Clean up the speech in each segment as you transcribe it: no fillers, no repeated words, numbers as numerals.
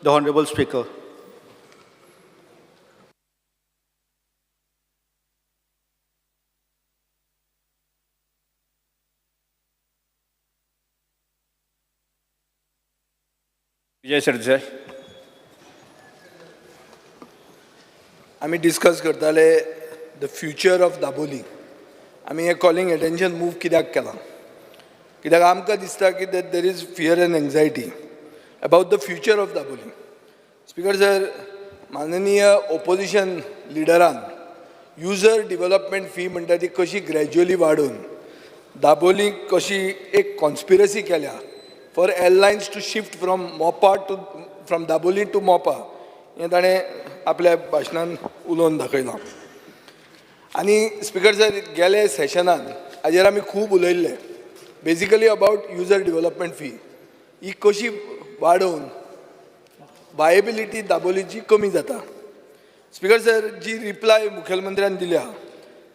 The Honorable Speaker. Vijay Sardesai. आम्ही discuss करताले the future of Dabolim. आम्ही हे कॉलिंग अटेंशन मूव कित्याक केला, कित्याक आमकां दिसता की there is fear and anxiety about the future of Dabolim. Speaker sir, माननीय ओपोजिशन लिडरान युजर डेव्हलपमेंट फी म्हणटा ती कशी ग्रॅज्युअली वाडोवन दाबोली कशी एक कॉन्स्पिरसी केल्या for airlines to shift from Dabolim to Mopa हें ताणें आपल्या भाशणान उलोवन दाखयलां. आनी स्पीकर सर, गेले सेशनान हाजेर आमी खूब उलयल्ले basically about user development fee ही कशी वाडोवन वायबिलिटी दाबोलीची कमी जाता. स्पीकर सर, जी रिप्लाय मुखेलमंत्र्यान दिल्या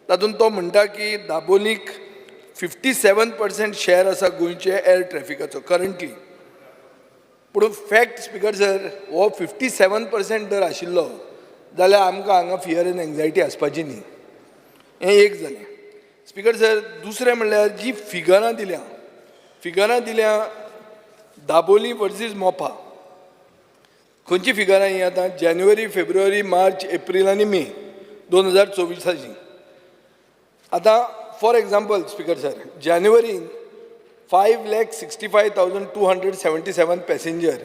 तातूंत तो म्हणटा की दाबोलीक 57% शेअर आसा गोंयचे एअर ट्रॅफिकाचो करंटली. पूण फॅक्ट स्पीकर सर, हो 57% जर आशिल्लो जाल्यार आमकां हांगा फियर एंड एंग्जायटी आसपाची न्ही. हें एक जालें. स्पीकर सर, दुसरें म्हणल्यार जी फिगरां दिल्या दाबोली वर्सीस मोपा. खंयची फिगरां ही आतां जानेवारी, फेब्रुवारी, मार्च, एप्रील आनी मे 2024. आतां फॉर एग्जाम्पल स्पीकर सर, जानेवारीन 5,65,277 पॅसेंजर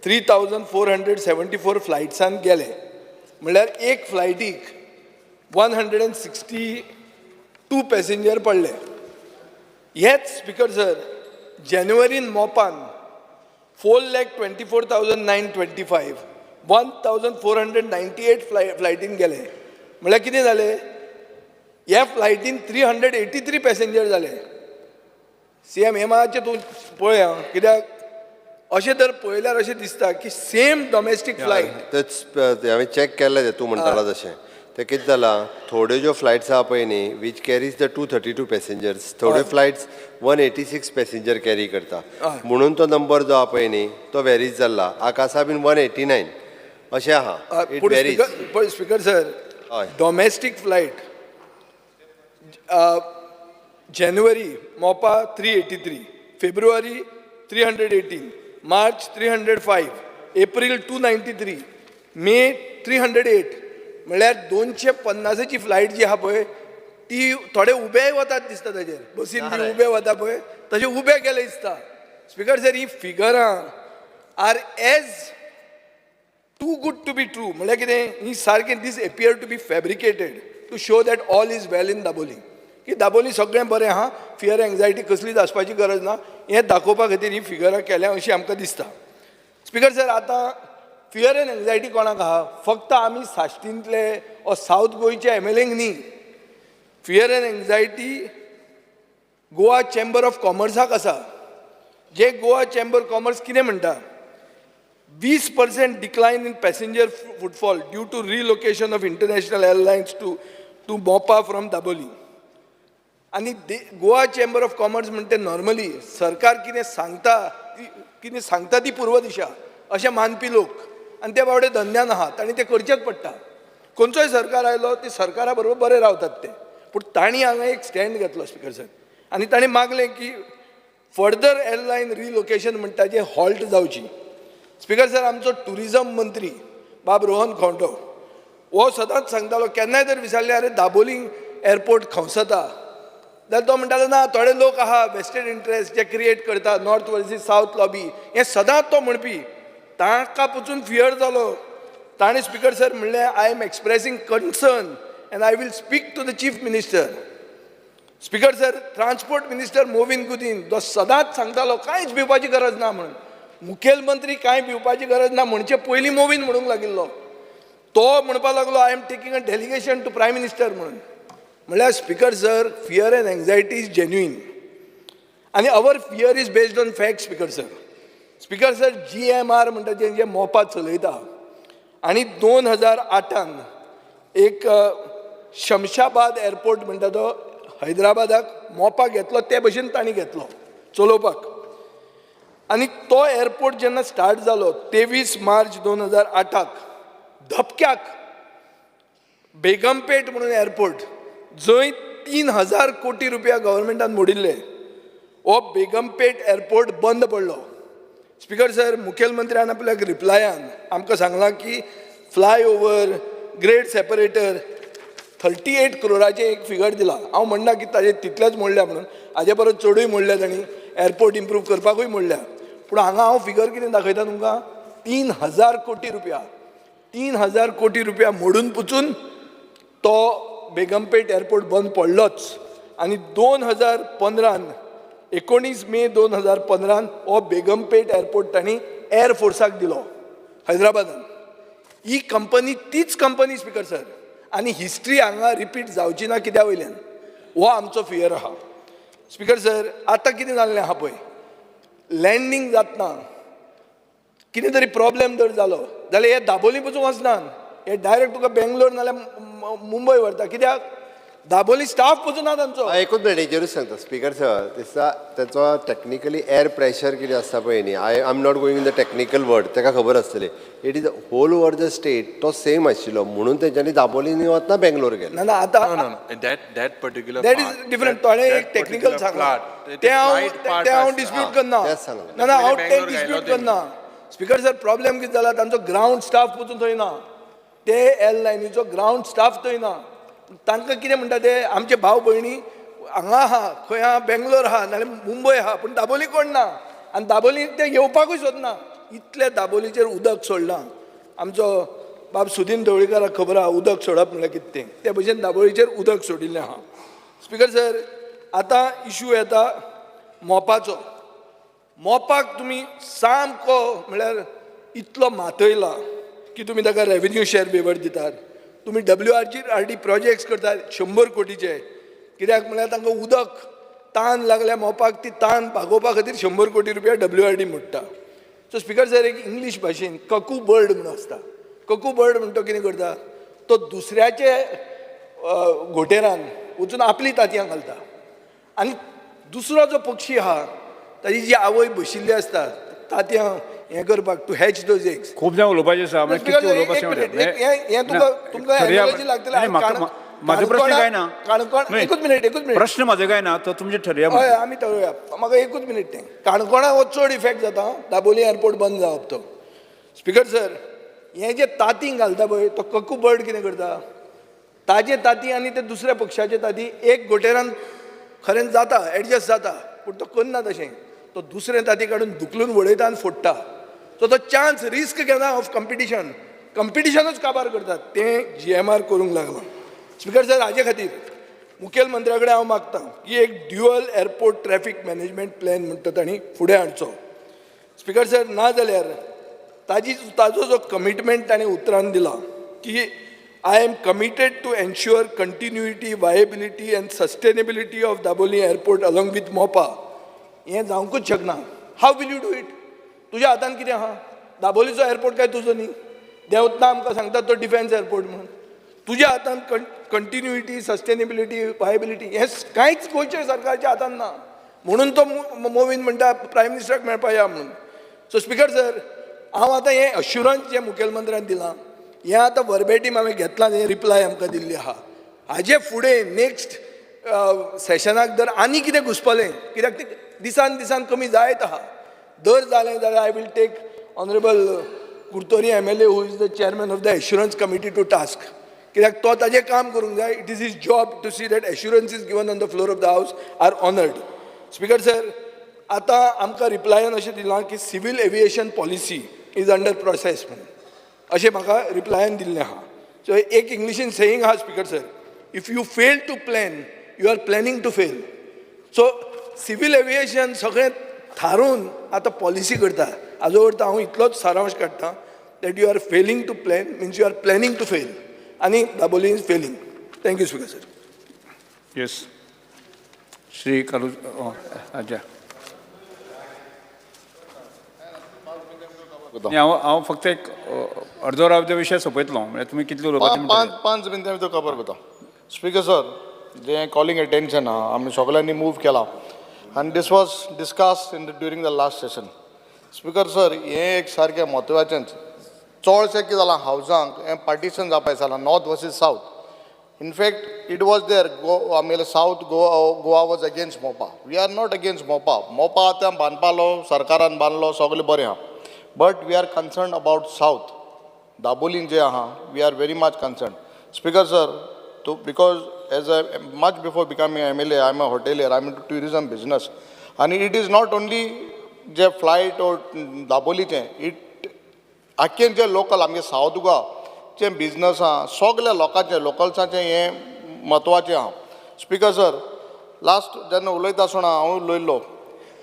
3,474 फ्लायट्सान गेले. म्हणल्यार एक फ्लायटीक 162 पॅसेंजर पडले. हेच स्पीकर सर जानेवारीन मोपान 4,24,925 1,498 फ्लायटीन गेले. म्हळ्यार कितें जालें, ह्या फ्लायटीन 383 पॅसेंजर जाले. CM हे मातशें तूं पळय आं, कित्याक अशें तर पळयल्यार अशें दिसता की सेम डॉमेस्टीक फ्लायट. तेच हांवें चॅक केल्लें तूं म्हणटालो तशें. ते कितें जालां, थोड्यो ज्यो फ्लायट्स आहा पळय न्ही वीच कॅरीज द 232 पॅसेंजर्स, थोड्यो फ्लायट्स 186 पॅसेंजर कॅरी करता. म्हणून तो नंबर जो आहा पळय न्ही तो वॅरीज जाल्ला. आकासा बीन 189 अशें आहा. पळय स्पीकर सर, डॉमेस्टीक फ्लायट जानेवारी मोपा 383, फेब्रुवारी 318, मार्च 305, एप्रील 293, मे 308. म्हळ्यार 250ची फ्लायट जी आहा पळय ती थोडे उबेय वतात दिसता. ताजेर बसीन बी उबे वता पळय तशें उबे गेले दिसता. स्पीकर सर, ही फिगरां are as too good to be true. म्हळ्यार कितें, ही सारकें दीस appear to be fabricated to show that all is well in Dabolim, की दाबोली सगळें बरें आहा, फियर एंग्जायटी कसलीच आसपाची गरज ना, हें दाखोवपा खातीर ही फिगरां केल्या अशी आमकां दिसता. स्पीकर सर, आतां फियर एंड एंग्जायटी कोणाक आहा? फक्त आमी साश्टींतले ओ सावथ गोंयचे MLAंक न्ही. Fear and anxiety Goa Chamber of कॉमर्साक आसा. जे गोवा चेंबर कॉमर्स कितें म्हणटा, 20% decline in passenger footfall due to relocation of international airlines to Mopa from Dabolim. आनी गोवा चेंबर ऑफ कॉमर्स म्हणटा नॉर्मली सरकार कितें सांगता ती पूर्व दिशा अशें मानपी लोक, आनी ते बावडे धंद्यान आहात आनी ते करचेच पडटा. खंयचोय सरकार आयलो ते सरकारा बरोबर बरे रावतात ते. पूण तांणी हांगा एक स्टँड घेतलो स्पीकर सर, आनी तांणी मागलें की फर्दर एअरलायन रिलोकेशन म्हणटा जे हॉल्ट जावची. स्पीकर सर, आमचो टुरिजम मंत्री बाब रोहन खंवटो हो सदांच सांगतालो, केन्नाय जर विचारलें अरे दाबोली एअरपोर्ट खंवसता जाल्यार तो म्हणटालो ना, थोडे लोक आहा वेस्टेड इंट्रस्ट जे क्रिएट करता नॉर्थ वर्सीस सावथ लॉबी, हें सदांच तो म्हणपी. ताका पचून फियर जालो. ताणें स्पीकर सर म्हणलें, I am expressing concern and I will speak to the chief minister. Speaker sir, transport minister Mauvin Godinho जो सदांच सांगतालो कांयच भिवपाची गरज ना म्हणून, मुखेलमंत्री कांय भिवपाची गरज ना म्हणचे पयलीं मोविन म्हणूंक लागिल्लो, तो म्हणपाक लागलो I am taking a delegation to prime minister म्हणून. म्हळ्यार speaker sir, fear and anxiety is genuine आनी our fear is based on fact. Speaker sir, GMR म्हणटा जे मोपा चलयता, आनी 2008 एक शमशाबाद एअरपोर्ट म्हणटा तो हैदराबादाक मोपा घेतलो ते भशेन तांणी घेतलो चलोवपाक. आनी तो एअरपोर्ट जेन्ना स्टार्ट जालो 23 मार्च 2008 धपक्याक बेगमपेट म्हणून एअरपोर्ट जंय 3000 कोटी रुपया गव्हर्मेंटान मोडिल्ले हो बेगमपेट एअरपोर्ट बंद पडलो. स्पीकर सर, मुखेलमंत्र्यान आपल्याक रिप्लायान आमकां सांगलां की फ्लाय ओवर ग्रेड सेपरेटर 38 करोडाचे एक फिगर दिला. हांव म्हणना की ताजे तितलेच मोडल्या म्हणून, हाजे परस चडूय मोडल्या तांणी, एअरपोर्ट इम्प्रूव करपाकूय मोडल्या. पूण हांगा हांव फिगर कितें दाखयता तुमकां, 3000 कोटी रुपया 3000 कोटी रुपया मोडून पुचून तो बेगमपेट एअरपोर्ट बंद पडलोच. आनी 2015 19 मे 2015 हो बेगमपेट एअरपोर्ट तांणी एअर फोर्साक दिलो हैदराबादान. ही कंपनी तीच कंपनी स्पीकर सर, आनी हिस्ट्री हांगा रिपीट जावची ना कित्या वयल्यान, हो आमचो फियर आहा. स्पीकर सर, आतां कितें जाल्लें आहा पळय, लँडींग जातना कितें तरी प्रॉब्लेम जर जालो जाल्यार हे दाबोली पसून वचनात, हे डायरेक्ट तुका बेंगलोर नाल्यार मुंबय व्हरता. कित्याक दाबोली स्टाफ पसून ना तांचो. एकूच मिनिट हेजेरूच सांगता स्पीकर सर, दिसता त्याचो टेक्निकली एअर प्रेशर कितें आसता पळय न्ही, I am not going in the technical word, ताका खबर आसतलें. It is whole over the state तो सेम आशिल्लो म्हणून तेंच्यांनी दाबोली न्ही वतना बेंगलोर गेले. ना आतां that particular that part, is different. थोडे एक टेक्निकल सांगला ते हांव डिस्प्यूट करना. ना हांव ते डिस्प्यूट करना. स्पीकर सर, प्रॉब्लेम कितें जाला, तांचो ग्राउंड स्टाफ पसून थंय ना, ते एअरलायनीचो ग्राउंड स्टाफ थंय ना. तांकां कितें म्हणटा ते आमचे भाव भयणी हांगा आहा, खंय आहा, बेंगलोर आहा नाल्यार मुंबय आहा, पूण दाबोली कोण ना. आनी दाबोली ते येवपाकूय सोदना. इतले दाबोलीचेर उदक सोडलां. आमचो बाब सुदीन ढवळीकाराक खबर आहा उदक सोडप म्हणल्यार कितें तें, ते भशेन दाबोळीचेर उदक सोडिल्लें आहा. स्पीकर सर, आतां इश्यू येता मोपाचो. मोपाक तुमी सामको म्हळ्यार इतलो मातयला की तुमी ताका रेव्हेन्यू शेअर वेवर दितात. तुमी WRD प्रोजेक्ट्स करतात 100 कोटीचे. कित्याक म्हळ्यार तांकां उदक तान लागल्या मोपाक, ती तान भागोवपा खातीर 100 कोटी रुपया WRD मोडटा. सो स्पीकर सर, एक इंग्लीश भाशेन ककू बर्ड म्हणून आसता. ककू बर्ड म्हणटा कितें करता, तो दुसऱ्याचे घोटेरान वचून आपली तांतयां घालता. आनी दुसरो जो पक्षी आहा ताजी जी आवय बशिल्ली आसता तांतयां हें करपाक, टू हॅच दोज एग्स. खूब जाण उलोवपाचें आसा, म्हणजे कितलें उलोवपाचें तुमकां एनालॉजी लागतली. म्हाजो प्रश्न काय ना. काणकोण, एकूच मिनिट. प्रश्न म्हाजो काय ना, तो तुमचे ठरया. हय, आमी ठरवया. म्हाका एकूच मिनिट तें. काणकोणा हो चड इफेक्ट जाता दाबोली एअरपोर्ट बंद जावप तो. स्पीकर सर, हें जे तांतीं घालता पळय तो ककू बर्ड कितें करता, ताजे तांती आनी ते दुसऱ्या पक्षाचे तांती एक घोटेरान खरें जाता, एडजस्ट जाता, पूण तो करना तशें. तो दुसरे तांती काडून धुकलून वडयता आनी फोडटा. सो तो चान्स रिस्क घेना ऑफ कंपिटिशनूच काबार करतात. तें GMR करूंक लागलां. स्पीकर सर, हाजे खातीर मुखेलमंत्र्या कडेन हांव मागतां की एक dual airport traffic management plan म्हणटा तांणी फुडें हाडचो. स्पीकर सर, ना जाल्यार ताजो जो कमिटमेंट ताणें उतरान दिला की I am committed to ensure continuity, viability and sustainability of Dabolim airport along with Mopa, हें जावंकूच शकना. How will you do it? तुज्या हातान कितें आहा? दाबोलीचो एअरपोर्ट काय तुजो न्ही? देंवतना आमकां सांगता तो डिफेन्स एअरपोर्ट म्हणून. तुज्या हातान कंटिन्युइटी, सस्टेनेबिलिटी, वायबिलिटी हें कांयच गोंयच्या सरकारच्या हातान ना. म्हणून तो मोवीन म्हणटा प्रायम मिनिस्टराक मेळपा या म्हणून. सो स्पीकर सर, हांव आतां हें अश्युरन्स जें मुखेलमंत्र्यान दिलां हें आतां वर्बेटीम हांवें घेतलां, हें रिप्लाय आमकां दिल्ली आहा. हाजे फुडें नेक्स्ट सेशनाक जर आनी कितें घुसपलें, कित्याक तें दिसान दिसान कमी जायत आहा, दर जालें जाल्यार I will take honourable Curtorim MLA who is the chairman of the assurance committee to task. कित्याक तो ताजें काम करूंक जाय. It is his job to see that assurances given on the floor of the house are honoured. Speaker sir, आतां आमकां रिप्लायान अशें दिलां की civil aviation policy is under process म्हणून अशें म्हाका रिप्लायान दिल्लें आहा. सो एक इंग्लिशीन सेयींग आहा speaker sir, if you fail to plan you are planning to fail. So civil aviation सगळें थारून आतां पॉलिसी करता. हाजो अर्थ हांव इतलोच सारांश काडटां that you are failing to plan means you are planning to fail आनी Dabolim is failing. Thank you speaker sir. Yes, Shri Kalu आजा. हांव फक्त एक अर्दो रावच्या विशय सोंपयतलो, म्हणजे तुमी कितले उलोवपाचें. पांच मिनटां भितर खबर करता. स्पीकर सर, जें कॉलिंग अटेन्शन आहा आमी सगळ्यांनी मूव केला आनी this was discussed during the last session. Speaker sir हे एक सारकें म्हत्वाचेंच चडशें कितें जालां हावजांक हें पार्टिशन जावपाक जालां north versus south in fact it was there आमगेले south Goa was against Mopa we are not against Mopa आतां बांदपालो सरकारान बांदलो सगळें बरें आहा but we are concern about south दाबोलीन जे आहा we are very much concern speaker sir because as a much before becoming MLA I am a hotelier I am in to tourism business आनी इट इज नॉट ओन्ली जे flight or दाबोलीचें it आख्खें जे local आमगे south गोवाचें business आहा सगल्या लोकांचें लोकल्साचें हें म्हत्वाचें आहा स्पीकर सर लास्ट जेन्ना उलयता आसतना हांव उलयल्लो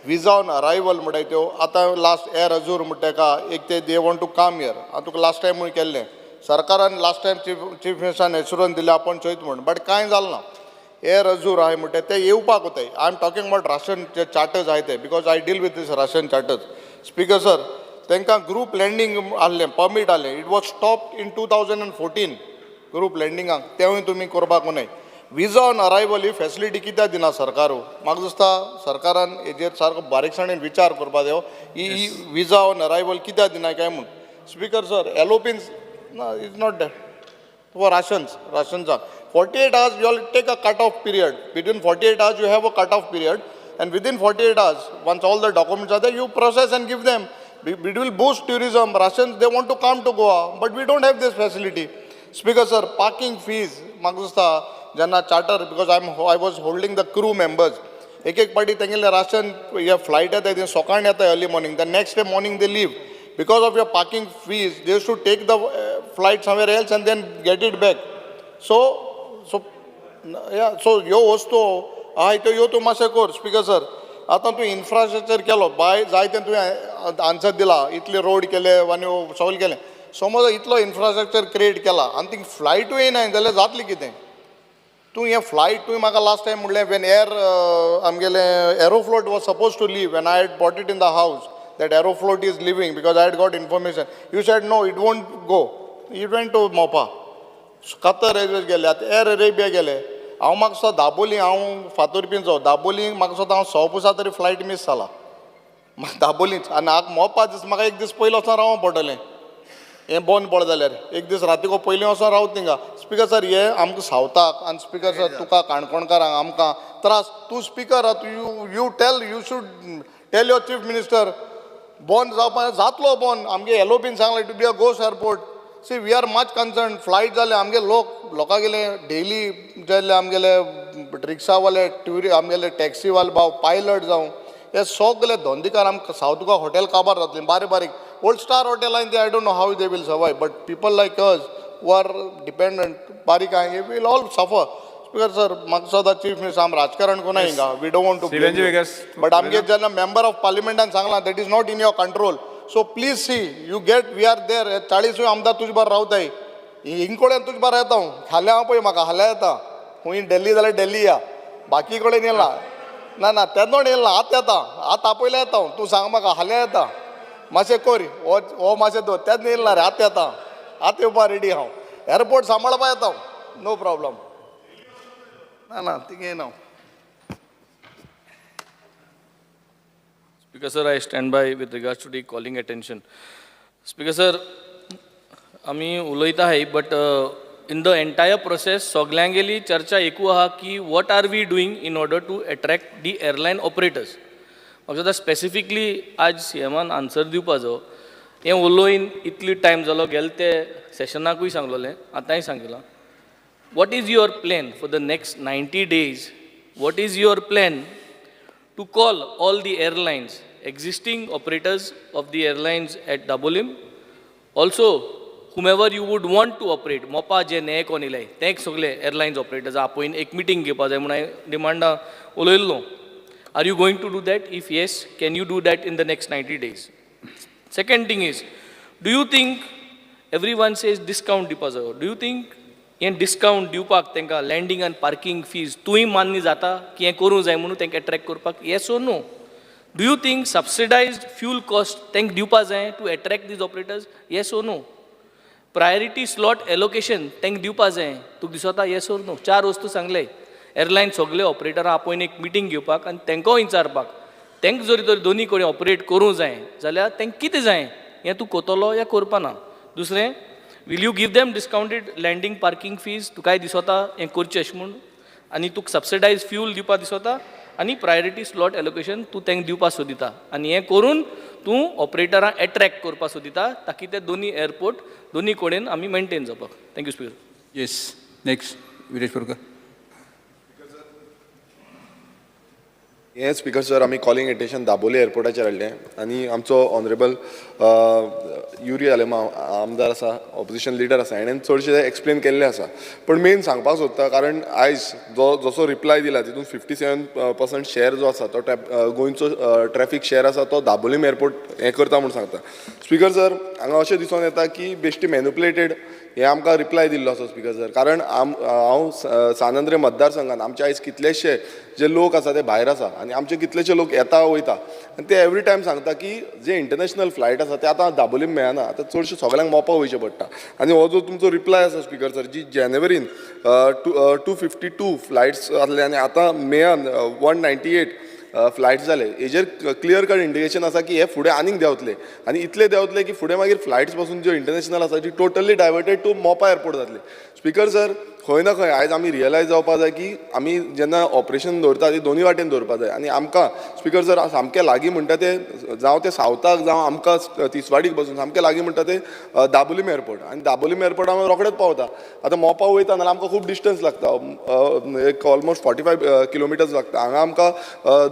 विजा ऑन अरायवल म्हणटाय त्यो आतां लास्ट एअर अजूर म्हणटा तेका एक ते they want to come here हांव तुका लास्ट टायम केल्लें सरकारान लास्ट टायम चीफ मिनिस्टरान एश्युरन्स दिलें आपूण चोयत म्हूण बट कांय जालें ना एअर अजूर आहाय म्हणटा ते येवपाक वताय I am talking about Russian जे चार्टर्स आहाय ते because I deal with these Russian charters speaker sir तांकां ग्रूप लँडींग आहलें परमीट आहलें it was stop in 2014 group लँडिंगाक तेवूय तुमी करपाक उनाय विजा ऑन अरायवल ही फॅसिलिटी कित्याक दिना सरकारू म्हाका दिसता सरकारान हेजेर सारको बारीकसाणेन विचार करपा जायो ही विजा ऑन अरायवल कित्याक दिनाय काय म्हूण स्पीकर सर एलोपिन्स ना is not that for rationsak 48 hours you all take a cut off period between 48 hours you have a cut off period and within 48 hours once all the documents are there you process and give them it will boost tourism rations they want to come to Goa but we don't have this facility speaker sir parking fees magdusta janna charter because I was holding the crew members ek party tengile ration ya flight ata idin sokan yata early morning the next day morning they leave because of your parking fees they should take the flight somewhere else and then get it back so yo वस्तू आहाय त्यो यो तूं मातशें कर speaker sir आतां तूं infrastructure केलो bye जायते तुवें आन्सर दिला इतले रोड केले आनी सगळें केलें समज इतलो इन्फ्रास्ट्रक्चर क्रिएट केला आनी थिंग फ्लायटूय येनाय जाल्यार जातलें कितें तूं हें फ्लायट तुवें म्हाका लास्ट टायम म्हणलें वेन आमगेलें Aeroflot was suppose to leave when I had bought it in the house that Aeroflot is leaving because I had got information. You said no, it won't go. You went to Mopa. Qatar Airways गेले आतां Air Arabia गेले हांव म्हाका सुद्दां दाबोली हांव फातोरपीन जावं दाबोली म्हाका सुद्दां हांव 100 तरी फ्लायट मिस जाला म्हाका दाबोलीच आनी हाका मोपा दीस म्हाका एक दीस पयलीं वचून रावों पडटलें हें बंद पड जाल्यार एक दीस रातीको पयलीं वचून रावता थिंगा स्पीकर सर हे आमकां सावथाक आनी स्पीकर सर तुका काणकोणकारांक आमकां त्रास तूं speaker you should tell your chief minister बंद जावपाक जातलो बंद आमगे एलोपीन सांगलें to be a ghost airport see we are much concern flight जाले आमगे लोकां गेले डेली जाले आमगेले रिक्षावाले आमगेले टॅक्सीवाले भाव पायलट जावं हे सगळे धंदेकार आमकां सावथ गोवा हॉटेल काबार जातलें बारीक ओल्ड स्टार हॉटेलान ते I don't know how they will survive but people like us who are dependent बारीक आहाय will all suffer speaker sir म्हाका सदां चीफ मिनिस्टर आम राजकारण कोना हिंगा we don't want to but आमगे जेन्ना मेंबर ऑफ पार्लिमेंटान सांगलां that is not in your control so please see you get we are there 40 आमदार तुजे बार रावताय हिंगकोड्यान तुजे बार येता हाल्या हांव पळय म्हाका हाल्या येता खूंय डेल्ली जाल्यार डेल्ली या बाकी कडेन येयला ना तेन्ना येयला आतां येता आतां आपयल्या येता तूं सांग म्हाका हाल्या येता मातशें कर हो मातशें दवर तेन्ना येयला रे आतां येता आतां येवपा रेडी हांव एअरपोर्ट सांबाळपा येता नो प्रॉब्लम ना थिंग ना Speaker sir, I stand by with regards to the calling attention. Speaker sir, आमी उलयता हाय but in the entire process सगल्यांगेली चर्चा एकू आहा की what are we doing in order to attract the airline operators म्हाका दिसता स्पेसिफिकली आज सीएमान आन्सर दिवपाचो हें उलोवन इतली टायम जालो गेले ते सेशनाकूय सांगलोलें आतांय सांगिलां what is your plan for the next 90 days what is your plan to call all the airlines, existing operators of the airlines at Dabolim, also whomever you would want to operate, मोपा जे नये कोण इलाय ते सगळे airlines operators आपयन एक meeting घेवपा जाय म्हणून डिमांडा उलयल्लो. Are you going to do that? If yes, can you do that in the next 90 days? Second thing is, do you think everyone says discount दिवपा जायो? Do you think हें discount दिवपाक तांकां landing आनी parking fees तूंय मान्य जाता की हें करूं जाय म्हणून तांकां अट्रॅक्ट करपाक yes or no do you think subsidised fuel cost तांकां दिवपा जाय to attract these operators yes or no priority slot allocation तांकां दिवपा जाय तुका दिसता येस और नो 4 वस्तू सांगले एअरलायन सगळे ऑपरेटरां आपयन एक मिटींग घेवपाक आनी तांकांय विचारपाक तांकां जरी तर दोनी कडेन ऑपरेट करूं जाय जाल्यार तांकां कितें जाय हें तूं कोतलो या करपाना. दुसरें, will you give them discounted landing parking fees, तुकाय दिसता हें करचें अशें म्हूण, आनी तुका सबसिडायज फ्यूल दिवपा दिसता, आनी प्रायोरिटी स्लॉट एलोकेशन तूं तांकां दिवपा सोदिता, आनी हें करून तूं ऑपरेटरांक एट्रॅक्ट करपा सोदिता, ताकी ते दोनी एअरपोर्ट दोनी कडेन आमी मेंटेन जावपाक. Thank you speaker. Yes, next Viresh Borkar. हें स्पिकर सर आमी कॉलिंग एटेंशन दाबोली एअरपोर्टाचेर हाडलें आनी आमचो ऑनरेबल युरी आलेमा आमदार आसा, ऑपोजिशन लिडर आसा, हेणेन चडशें एक्सप्लेन केल्लें आसा. पण मेन सांगपाक सोदता कारण आयज जसो रिप्लाय दिला तितून 57% शेअर जो आसा तो गोंयचो ट्रॅफीक शेअर आसा तो दाबोलीम एअरपोर्ट हें करता म्हूण सांगता. स्पिकर सर, हांगा अशें दिसून येता की बेश्टी मॅन्युपुलेटेड हे आमकां रिप्लाय दिल्लो आसा स्पिकर सर. कारण हांव सानंद्रे मतदारसंघान आमचे आयज कितलेशे जे लोक आसा ते भायर आसा आनी आमचे कितलेशे लोक येता वयता आनी ते एवरी टायम सांगता की जे इंटरनॅशनल फ्लायट आसा ते आतां दाबोलीम मेळना, आतां चडशे सगळ्यांक मोपा वयचें पडटा. आनी हो जो तुमचो रिप्लाय आसा स्पिकर सर, जी जानेवारीन 252 फ्लायट्स आसले आनी आतां मेयान 198 फ्लायट्स जाले, हेजेर क्लियर कट इंडिकेशन आसा की हे फुडें आनीक देंवतले आनी इतले देंवतले की फुडें मागीर फ्लायट्स पासून ज्यो इंटरनॅशनल आसा ती टोटली डायवर्टेड टू मोपा एअरपोर्ट जातले. स्पिकर सर, खंय ना खंय आयज आमी रियलायज जावपा जाय की आमी जेन्ना ऑपरेशन दवरता ती दोनी वाटेन दवरपा जाय. आनी आमकां स्पिकर सर सामकें लागीं म्हणटा ते जावं ते सावथाक जावं आमकां तिसवाडीक बसून सामकें लागीं म्हणटा ते दाबोलीम एअरपोर्ट, आनी दाबोलीम एअरपोर्ट आमी रोखडेच पावता. आतां मोपा वयता नाल्यार आमकां खूब डिस्टन्स लागता, एक ऑलमोस्ट 45 किलोमिटर्स लागता. हांगा आमकां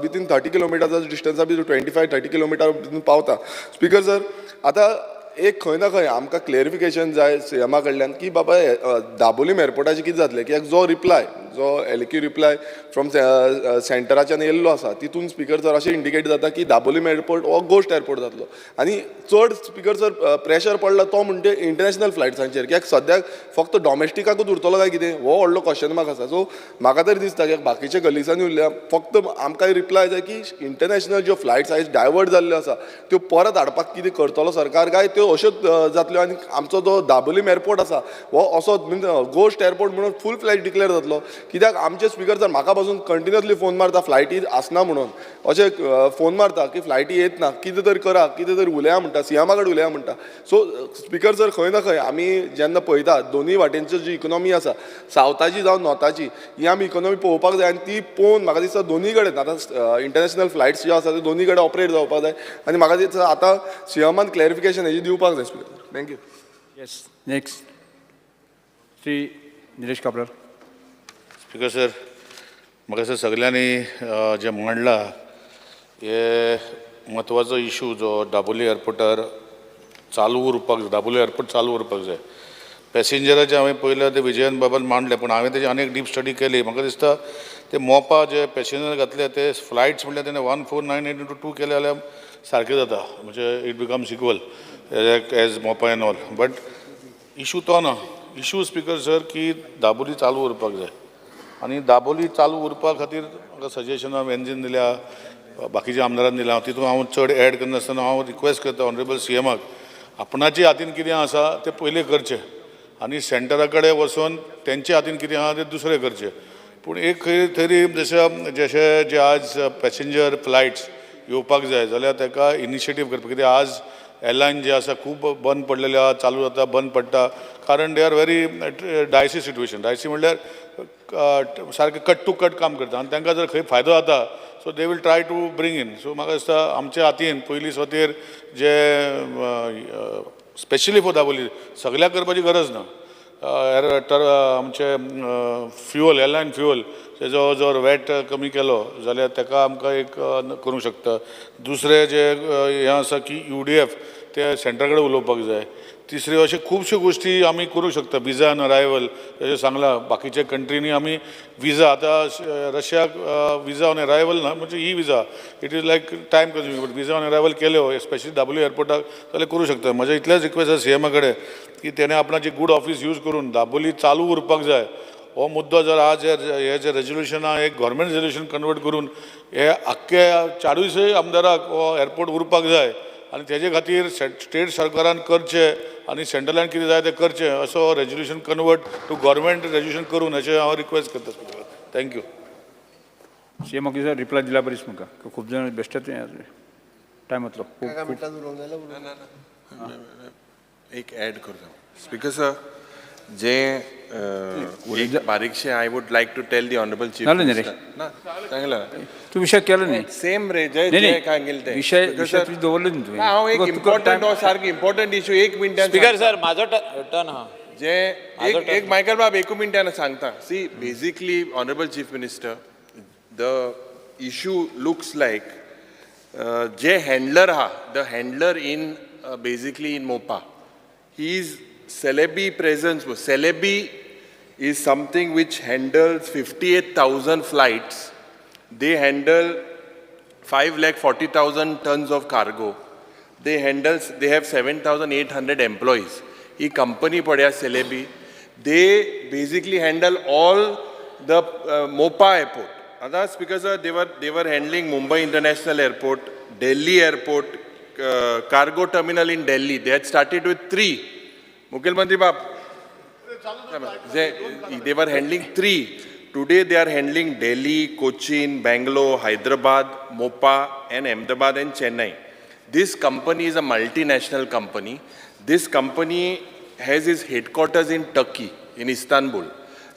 विथीन 30 किलोमिटर्स डिस्टन्सा भितर 25-30 किलोमिटर भितर पावता. स्पिकर सर, आतां एक खंय ना खंय आमकां क्लेरिफिकेशन जाय सीएमा कडल्यान की बाबा दाबोलीम एअरपोर्टाचें कितें जातलें, कित्याक जो रिप्लाय जो एलिक्यू रिप्लाय फ्रॉम सेंटराच्यान येयल्लो आसा तितून स्पिकर सर अशें इंडिकेट जाता की दाबोलीम एअरपोर्ट हो गोश्ट एअरपोर्ट जातलो. आनी चड स्पिकर सर प्रेशर पडला तो म्हणटे इंटरनॅशनल फ्लायट्सांचेर, कित्याक सद्याक फक्त डॉमेस्टिकाकूच उरतलो काय कितें हो व्हडलो क्वेश्चन मार्क आसा. सो म्हाका तरी दिसता की बाकीचे गलिसांनी उरल्या फक्त आमकां रिप्लाय जाय की इंटरनॅशनल ज्यो फ्लायट्स आयज डायवर्ट जाल्ल्यो आसा त्यो परत हाडपाक कितें करतलो सरकार काय त्यो अश्योच जातल्यो आनी आमचो जो दाबोलीम एअरपोर्ट आसा हो असो गोश्ट एअरपोर्ट म्हणून फूल फ्लायट डिक्लेअर जातलो. कित्याक आमचे स्पिकर सर म्हाका पासून कंटिन्युअसली फोन मारता फ्लायटी आसना म्हणून, अशें फोन मारता की फ्लायटी येत ना, कितें तरी करा, कितें तरी उलया म्हणटा, सीएमा कडेन उलया म्हणटा. सो स्पिकर सर खंय ना खंय आमी जेन्ना पळयता दोनी वाटेनची जी इकॉनॉमी आसा सावथाची जावं नॉर्थाची ही आमी इकॉनॉमी पळोवपाक जाय आनी ती पळोवन म्हाका दिसता दोनी कडेन आतां इंटरनॅशनल फ्लायट्स ज्यो आसा त्यो दोनी कडेन ऑपरेट जावपाक जाय आनी म्हाका दिसता आतां सीएमान क्लॅरिफिकेशन हेजी दिवपाक जाय speaker. Thank you. Yes, next Shri Nilesh Cabral. Speaker sir, म्हाका दिसता सगळ्यांनी जे मांडला हे म्हत्वाचो इशू जो दाबोली एअरपोर्टार चालू उरपाक जाय, दाबोली एअरपोर्ट चालू उरपाक जाय. पॅसेंजराचे हांवें पयलें ते विजयन बाबान मांडलें, पूण हांवें तेजी आनीक डीप स्टडी केली. म्हाका दिसता ते मोपा जे पॅसेंजर घातले ते फ्लायट्स म्हणल्यार तेणें 1498/2 केले जाल्यार सारकें जाता, म्हणजे इट बिकम्स इक्वल एज मोपा एन ऑल. बट इशू तो ना. इशू स्पिकर सर की दाबोली चालू उरपाक जाय आनी दाबोली चालू उरपा खातीर म्हाका सजेशन हांव एनजीन दिल्या, बाकीच्या आमदारान दिल्या, तितून हांव चड एड करनासतना हांव रिक्वेस्ट करता ऑनरेबल सीएमाक आपणाच्या हातीन कितें आसा ते पयलें करचें आनी सेंटरा कडेन वचून तेंच्या हातीन कितें आसा ते दुसरें करचें. पूण एक खंय तरी जशें जे आज पॅसेंजर फ्लायट्स येवपाक जाय जाल्यार ताका इनिशिएटीव करपाक, कित्याक आज एअरलायन जे आसा खूब बंद पडलेले आहा, चालू जाता बंद पडटा, कारण they are very Dicey situation. Dicey म्हणल्यार सारकें कट टू कट काम करता आनी तांकां जर खंय फायदो जाता so they will try to bring in. सो म्हाका दिसता आमच्या हातीन पयलीं स्वतेर जे स्पेशली फॉर दाबोली सगळ्याक करपाची गरज ना. आमचे फ्युअल एअरलायन फ्युअल तेजो जर वॅट कमी केलो जाल्यार ताका आमकां एक करूंक शकता. दुसरें जे हें आसा की UDF ते सेंटरा कडेन उलोवपाक जाय. तिसरी अशे खुबश्यो गोश्टी आमी करूंक शकता. विजा ऑन अरायवल जशें सांगलां बाकीच्या कंट्रीनी आमी विजा, आतां रशियाक विजा ऑन अरायवल ना, म्हणजे ही visa it is like time consuming, but visa on arrival केल्यो स्पेशली दाबोली एअरपोर्टाक जाल्यार करूंक शकता. म्हजे इतलेच रिक्वेस्ट आसा सीएमा कडेन की तेणें आपणाची गूड ऑफीस यूज करून दाबोली चालू उरपाक जाय. हो मुद्दो जर आज हे जे रेजोल्युशन आहा एक गव्हर्मेंट रेजोल्युशन कन्वर्ट करून हे आख्ख्या 40 आमदाराक हो एअरपोर्ट उरपाक जाय आनी तेजे खातीर स्टेट सरकारान करचें आनी सेंट्रलान कितें जाय तें करचें असो resolution convert to government resolution करून अशें हांव रिक्वेस्ट करता. थँक्यू. सी म्हाका दिसता रिप्लाय दिला बरीच म्हाका खूब जाण बेश्टेच टायम वतलो एक ॲड करता स्पीकर सर जे एक बारीकशे I would like to tell the honourable chief नाल्या न्ही रे. ना सांगला तू विशय केलो न्ही सेम रे जे नाही, जे नाही. सांगेल ते विषय Speaker विषय sir, तुझी दवरलो न्ही तुवें. हांव एक तुका इम्पॉर्टंट time- सारकी इम्पॉर्टंट इशू एक मिनटान स्पीकर सर माझो टर्न हा जे एक मायकल बाब एक मिनटान सांगता सी basically honourable chief minister the issue looks like जे हँडलर आहा the handler in basically in Mopa he is Celebi presence. Celebi is something which handles 58,000 flights. They handle 5,40,000 tons of cargo. They have 7,800 employees. He company padya Celebi. They basically handle all the Mopa airport. Others because they were handling Mumbai International Airport, Delhi Airport, cargo terminal in Delhi. They had started with 3. Mukhyamantri Bab, they were handling 3. Today they are handling Delhi, Cochin, Bangalore, Hyderabad, Mopa and Ahmedabad and Chennai. This company is a multinational company. This company has its headquarters in Turkey, in Istanbul.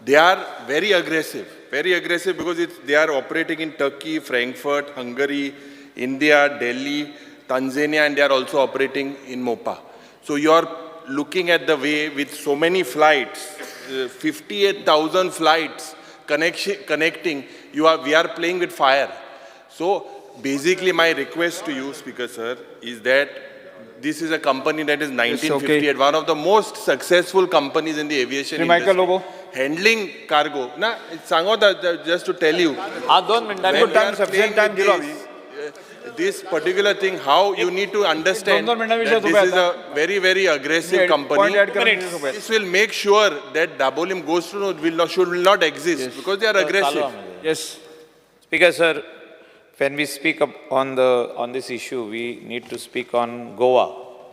They are very aggressive because they are operating in Turkey, Frankfurt, Hungary, India, Delhi, Tanzania, and they are also operating in Mopa. So you are looking at the way with so many flights, 58,000 flights connecting, we are playing with fire. So basically my request to you, Speaker Sir, is that this is a company that is 1958, one of the most successful companies in the aviation Sri Michael industry. Lobo. Handling cargo. Na, sango just to tell you. हा 2 मिनिटांनी when we are sufficient playing time with दिलो this particular thing, how you need to understand दोन मिनिटां विषय that this is a very, very aggressive company. Point add करा तुझ्या सोबत. This will make sure that Dabolim goes to will not exist because they are aggressive. Yes. Speaker sir, when we speak up on this issue, we need to speak on Goa.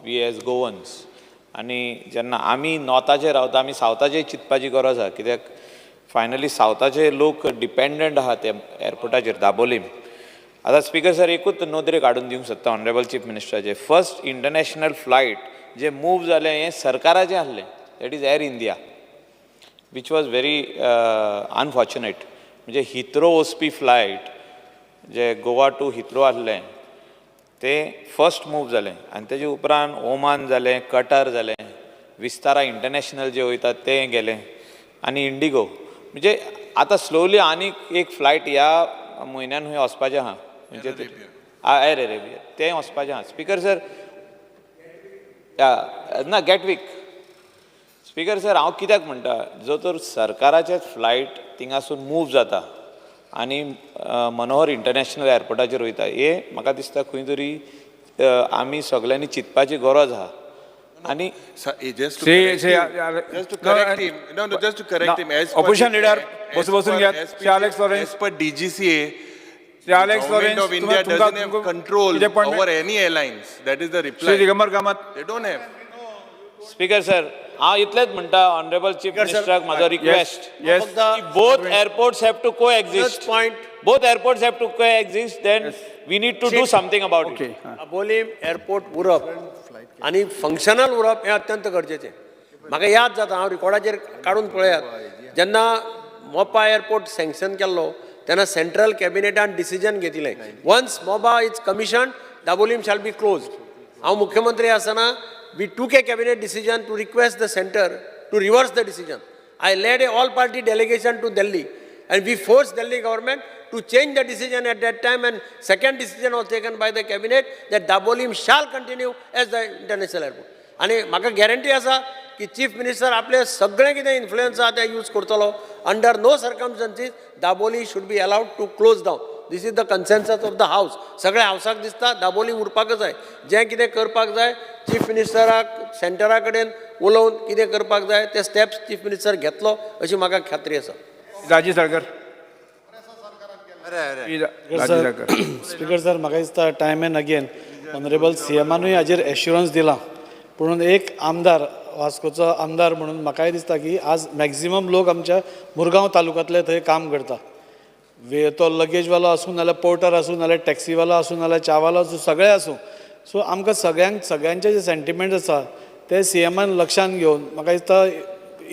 We as Goans. आणि जेन्ना आमी नॉर्थाचेर रावता आमी सावथाचेर चिंतपाची गरज आहा कित्याक finally सावथाचे लोक dependent आहा ते एअरपोर्टाचेर दाबोलीम. आतां स्पीकर सर एकूच नोदरे काडून दिवंक सोदता ऑनरेबल चीफ मिनिस्टराचे. फर्स्ट इंटरनॅशनल फ्लायट जे मूव जालें हें सरकाराचें आसलें, that is Air India, which was very unfortunate. म्हणजे हिथ्रो वचपी फ्लायट जे गोवा टू हिथ्रो आसलें तें फर्स्ट मूव जालें आनी तेजे उपरांत ओमान जालें, कटार जालें, विस्तारा इंटरनॅशनल जे वयता तें गेलें आनी इंडिगो. म्हणजे आतां स्लोली आनीक एक फ्लायट ह्या म्हयन्यान खंय वचपाचें आहा, म्हणजे एअर अरेबिया तें वचपाचें आहा. स्पीकर सर ना गॅटवीक. स्पीकर सर हांव कित्याक म्हणटा, जो तर सरकाराचेच फ्लायट थिंगासून मूव जाता आनी मनोहर इंटरनॅशनल एअरपोर्टाचेर वयता, हे म्हाका दिसता खंय तरी आमी सगळ्यांनी चिंतपाची गरज आहा. आनी Just to Say, correct him. No, just to correct him. As per- Opposition leader, as बसून per- घ्या. as per- Sir Alex Lawrence. As per DGCA, Sir Alex Government Lawrence, of India doesn't have control कितें point over any airlines. That is the Shri reply. Digambar Kamat. They don't have. Speaker sir हांव इतलेंच म्हणटा honourable chief मिनिस्टराक म्हाजो request, Yes. both airports have to coexist. Both airports have to coexist. Then we need to do something about it. Okay. Dabolim airport उरप आनी functional उरप हें अत्यंत गरजेचें. म्हाका याद जाता, हांव रिकॉर्डाचेर काडून पळयात, जेन्ना मोपा एअरपोर्ट सँक्शन केल्लो तेन्ना सेंट्रल कॅबिनेटान डिसिजन घेतिल्लें, वन्स मोपा is commission Dabolim shall be closed. हांव मुख्यमंत्री आसतना we took a cabinet decision to request the center to reverse the decision. I led a all-party delegation to Delhi and we forced Delhi government to change the decision at that time, and second decision was taken by the cabinet that Dabolim shall continue as the international airport. आणि म्हाका guarantee आसा की chief minister आपले सगळें कितें influence आहा तें use करतलो. Under no circumstances Dabolim should be allowed to close down. This is the consensus of the house. सगळ्या हावसाक दिसता दाबोली उरपाकच जाय. जें कितें करपाक जाय चीफ मिनिस्टराक सेंटरा कडेन उलोवन कितें करपाक जाय ते स्टेप्स चीफ मिनिस्टर घेतलो अशी म्हाका खात्री आसा. राजी साळकर. राजी साळकर. स्पीकर सर म्हाका दिसता टायम एंड अगेन ऑनरेबल सीएमानूय हाजेर एश्युरन्स दिला, पूण एक आमदार वास्कोचो आमदार म्हणून म्हाकाय दिसता की आज मॅक्झिमम लोक आमच्या मुरगांव तालुक्यांतले थंय काम करता. तो लगेजवालो आसूं नाल्यार पोर्टर आसूं नाल्यार टॅक्सीवालो आसूं नाल्यार चावालो आसूं सगळे आसूं. सो आमकां सगळ्यांचे जे सेंटिमेंट्स आसा ते सीएमान लक्षांत घेवन म्हाका दिसता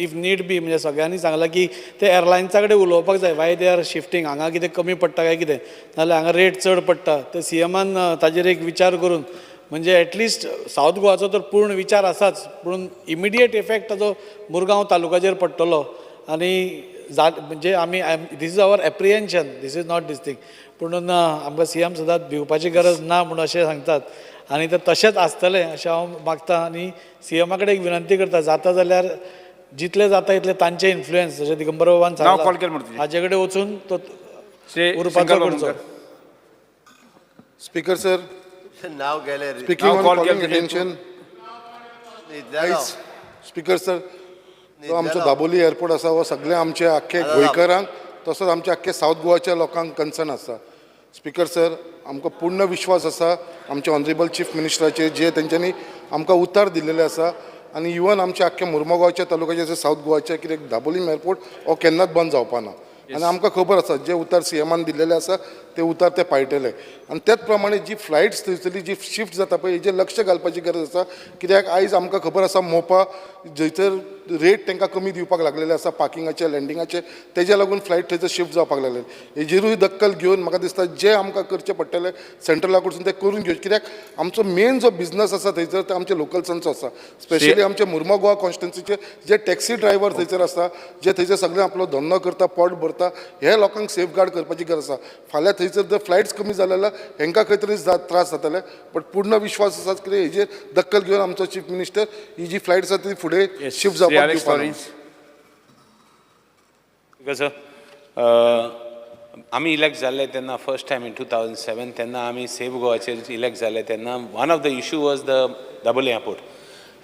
इफ नीड बी म्हणजे सगळ्यांनी सांगलां की ते एअरलायन्सा कडेन उलोवपाक जाय वाय दे आर शिफ्टींग हांगा कितें कमी पडटा काय कितें नाल्यार हांगा रेट चड पडटा ते सीएमान ताजेर एक विचार करून म्हणजे एटलिस्ट सावथ गोवाचो तर पूर्ण विचार आसाच पूण इमिडिएट इफेक्ट ताजो मुरगांव तालुक्याचेर पडटलो आनी म्हणजे आमी this is our apprehension this is not this thing पूण आमकां सीएम सदांच भिवपाची गरज ना म्हणून अशें सांगतात आनी ते तशेंच आसतलें अशें हांव मागतां आनी सीएमा कडेन एक विनंती करता जाता जाल्यार जितले जाता इतले तांचे इन्फ्लुएन्स जशें दिगंबर बाबान नाव कॉल केलें म्हणटा हाजे कडेन वचून तो श्री उरपाचो शंकर करचो. बाबूंकर. स्पीकर सर, नाव गेले रे. Speaking Now on call calling केलें अटेन्शन. न्हिदलेलो. स्पीकर सर, तो आमचो दाबोली एअरपोर्ट आसा हो सगळे आमचे आख्खे गोंयकारांक तसोच आमच्या आख्खे सावथ गोवाच्या लोकांक कन्सर्न आसा. स्पीकर सर, आमकां पूर्ण विश्वास आसा आमच्या ऑनरेबल चीफ मिनिस्टराचेर जे तेंच्यांनी आमकां उतर दिल्लेले आसा आनी इवन आमच्या आख्ख्या मुर्मुगांवच्या तालुक्याचे सावथ गोवाच्या कितें दाबोली एअरपोर्ट हो केन्नाच बंद जावपा ना आनी आमकां खबर आसा जे उतर सीएमान दिल्लेले आसा ते उतर ते पाळटले आनी त्याच प्रमाणे जी फ्लायट्स थंयसरली जी शिफ्ट जाता पळय हेजेर लक्ष घालपाची गरज आसा कित्याक आयज आमकां खबर आसा मोपा जंयसर रेट तांकां कमी दिवपाक लागलेले आसा पार्किंगाचे लँडिंगाचे तेज्या लागून फ्लायट थंयसर शिफ्ट जावपाक लागले हेजेरूय दक्कल घेवन म्हाका दिसता जे आमकां करचें पडटलें सेंट्रला कडसून ते करून घेवचें कित्याक आमचो मेन जो बिझनस आसा थंयसर तो आमच्या लोकल्सांचो आसा स्पेशली आमचे मुर्मगांव गोवा कॉन्स्टिट्युन्सीचे जे टॅक्सी ड्रायव्हर थंयसर आसा जे थंयसर सगळे आपलो धंदो करता पोट भरता हे लोकांक सेफगार्ड करपाची गरज आसा फाल्यां थंयसर जर फ्लायट्स कमी जाले जाल्यार हेंकां खंय तरी त्रास जातले बट पूर्ण विश्वास आसा कितें हेजेर दक्कल घेवन आमचो चीफ मिनिस्टर ही जी फ्लायट आसा ती फुडें शिफ्ट जावपाक दिवपाना. कसं आमी इलेक्ट जाल्ले तेन्ना फर्स्ट टायम इन 2007 तेन्ना आमी सेफ गोवाचेर इलेक्ट जाल्ले तेन्ना one of the issue was the Dabolim airport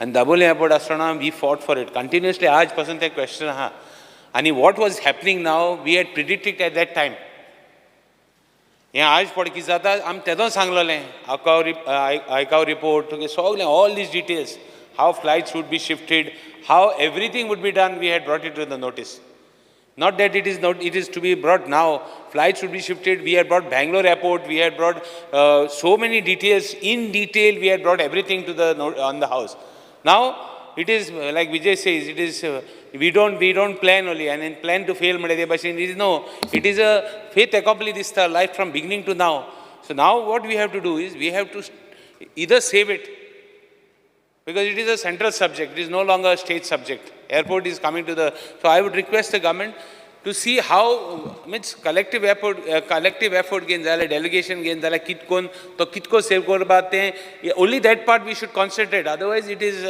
आनी दाबोली एअरपोर्ट आसतना we fought for it continuously आज पासून ते क्वेश्चन आहा आनी what was happening now we had predicted at that time हें आज पड कितें जाता आमी तेदोच सांगलोलें आयकाव रिपोर्ट सगलें all this details how flights would be shifted how everything would be done we had brought it to the notice not that it is to be brought now flights would be shifted we had brought Bangalore airport we had brought so many details in detail we had brought everything to the on the house now it is like Vijay says it is we don't plan only and then plan to fail made but it is no it is a faith accomplished this life from beginning to now so now what we have to do is we have to either save it because it is a central subject, it is no longer a state subject. Airport is coming to the... So I would request the government to see how, means collective effort gain zala, delegation gain zala, kitkon, to kitko save korbate, only that part we should concentrate. Otherwise it is,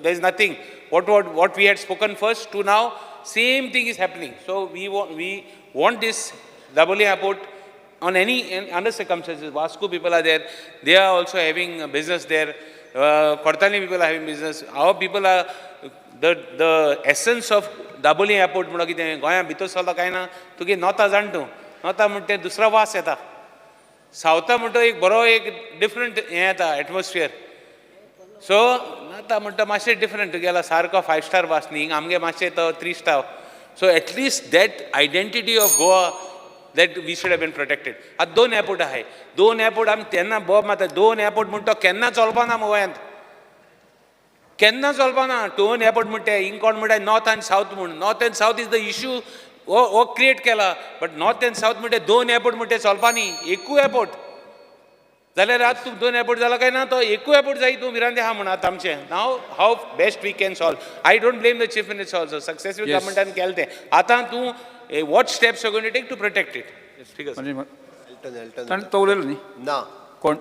there is nothing. What we had spoken first to now, same thing is happening. So we want this Daboli airport on under circumstances. Vasco people are there, they are also having a business there. Kortani people are having business. Our people are the essence of Daboli airport. म्हणून कितें गोंया भितर चलता काय ना तुगे नॉर्था जाण तूं नॉर्था म्हणटा दुसरा वास येता सावथा म्हणटा एक बरो एक डिफरंट हें येता एटमॉस्फियर सो नॉर्था म्हणटा मातशें डिफरंट तुगेला सारको 5 स्टार वास न्ही आमगे मातशें तो 3 star so at least that identity of Goa that we should have been protected. आता 2 एअरपोर्ट आहे 2 एअरपोर्ट आमी तेन्ना बोब माता 2 एअरपोर्ट म्हणटा केन्ना चलपाना गोंयांत केन्ना चलपाना 2 एअरपोर्ट म्हणटा इंकोण म्हणटा नॉर्थ आनी सावथ म्हूण north end south is the issue हो क्रिएट केला बट नॉर्थ एंड सावथ म्हणटा 2 एअरपोर्ट म्हणटा चलपानी एकू एअरपोर्ट जाल्यार आतां तुका 2 एअरपोर्ट जाला काय ना तो एकू एअरपोर्ट जाय तूं मिरांदे आहा म्हणून आतां आमचें नाव हाव best we can solve I don't blame the chief minister also successful गव्हर्मेंटान केलें तें आतां तूं what steps are going to take to protect it? Elton. तो उलयलो न्ही ना कोण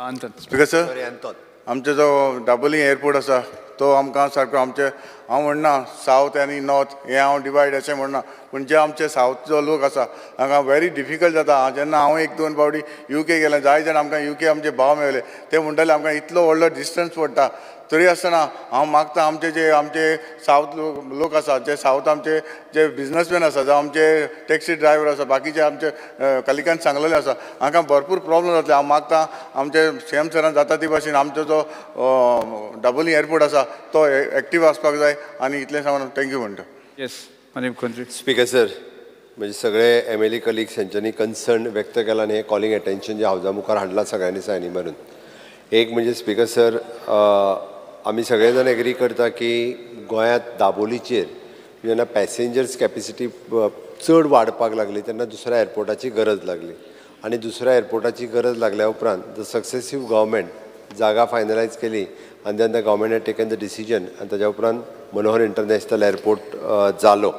Ananth speaker sir Sorry, Anton. आमचे जो दाबोली एअरपोर्ट आसा तो आमकां सारको आमचे हांव म्हणना सावथ आनी नॉर्थ हें हांव डिवायड अशें म्हणना पूण जे आमचे सावथचो लोक आसा हांगा व्हेरी डिफिकल्ट जाता जेन्ना हांव 1-2 फावटी UK गेलें जाय जाण आमकां UK आमचे भाव मेळले ते म्हणटाले आमकां इतलो व्हडलो डिस्टन्स पडटा तरी आसतना हांव मागता आमचे सावथ लोक आसा जे सावथ आमचे जे बिझनसमॅन आसा जावं आमचे टॅक्सी ड्रायव्हर आसा बाकीचे आमचे कलिगांत सांगलेले आसा हांकां भरपूर प्रॉब्लम जातले हांव मागता आमचे सीएम सरान जाता ती भाशेन आमचो जो दाबोली एअरपोर्ट आसा तो एक्टीव आसपाक जाय आनी इतलें सांगून थँक्यू म्हणटा येस माननीय मुख्यमंत्री Speaker sir, म्हणजे सगळे MLA कलिग्स हांच्यांनी कन्सर्न व्यक्त केला आनी हें कॉलिंग एटेन्शन जे हावजा मुखार हाडलां सगळ्यांनी सायनी मारून. एक म्हणजे स्पीकर सर, आमी सगळे जाण एग्री करता की गोंयांत दाबोलीचेर जेन्ना पॅसेंजर्स कॅपेसिटी चड वाडपाक लागली तेन्ना दुसऱ्या एअरपोर्टाची गरज लागली आनी दुसऱ्या एअरपोर्टाची गरज लागल्या उपरांत द सक्सेसीव गव्हर्मेंट जागा फायनलायज केली आनी then the government had taken the decision आनी ताच्या उपरांत मनोहर इंटरनॅशनल एअरपोर्ट जालो.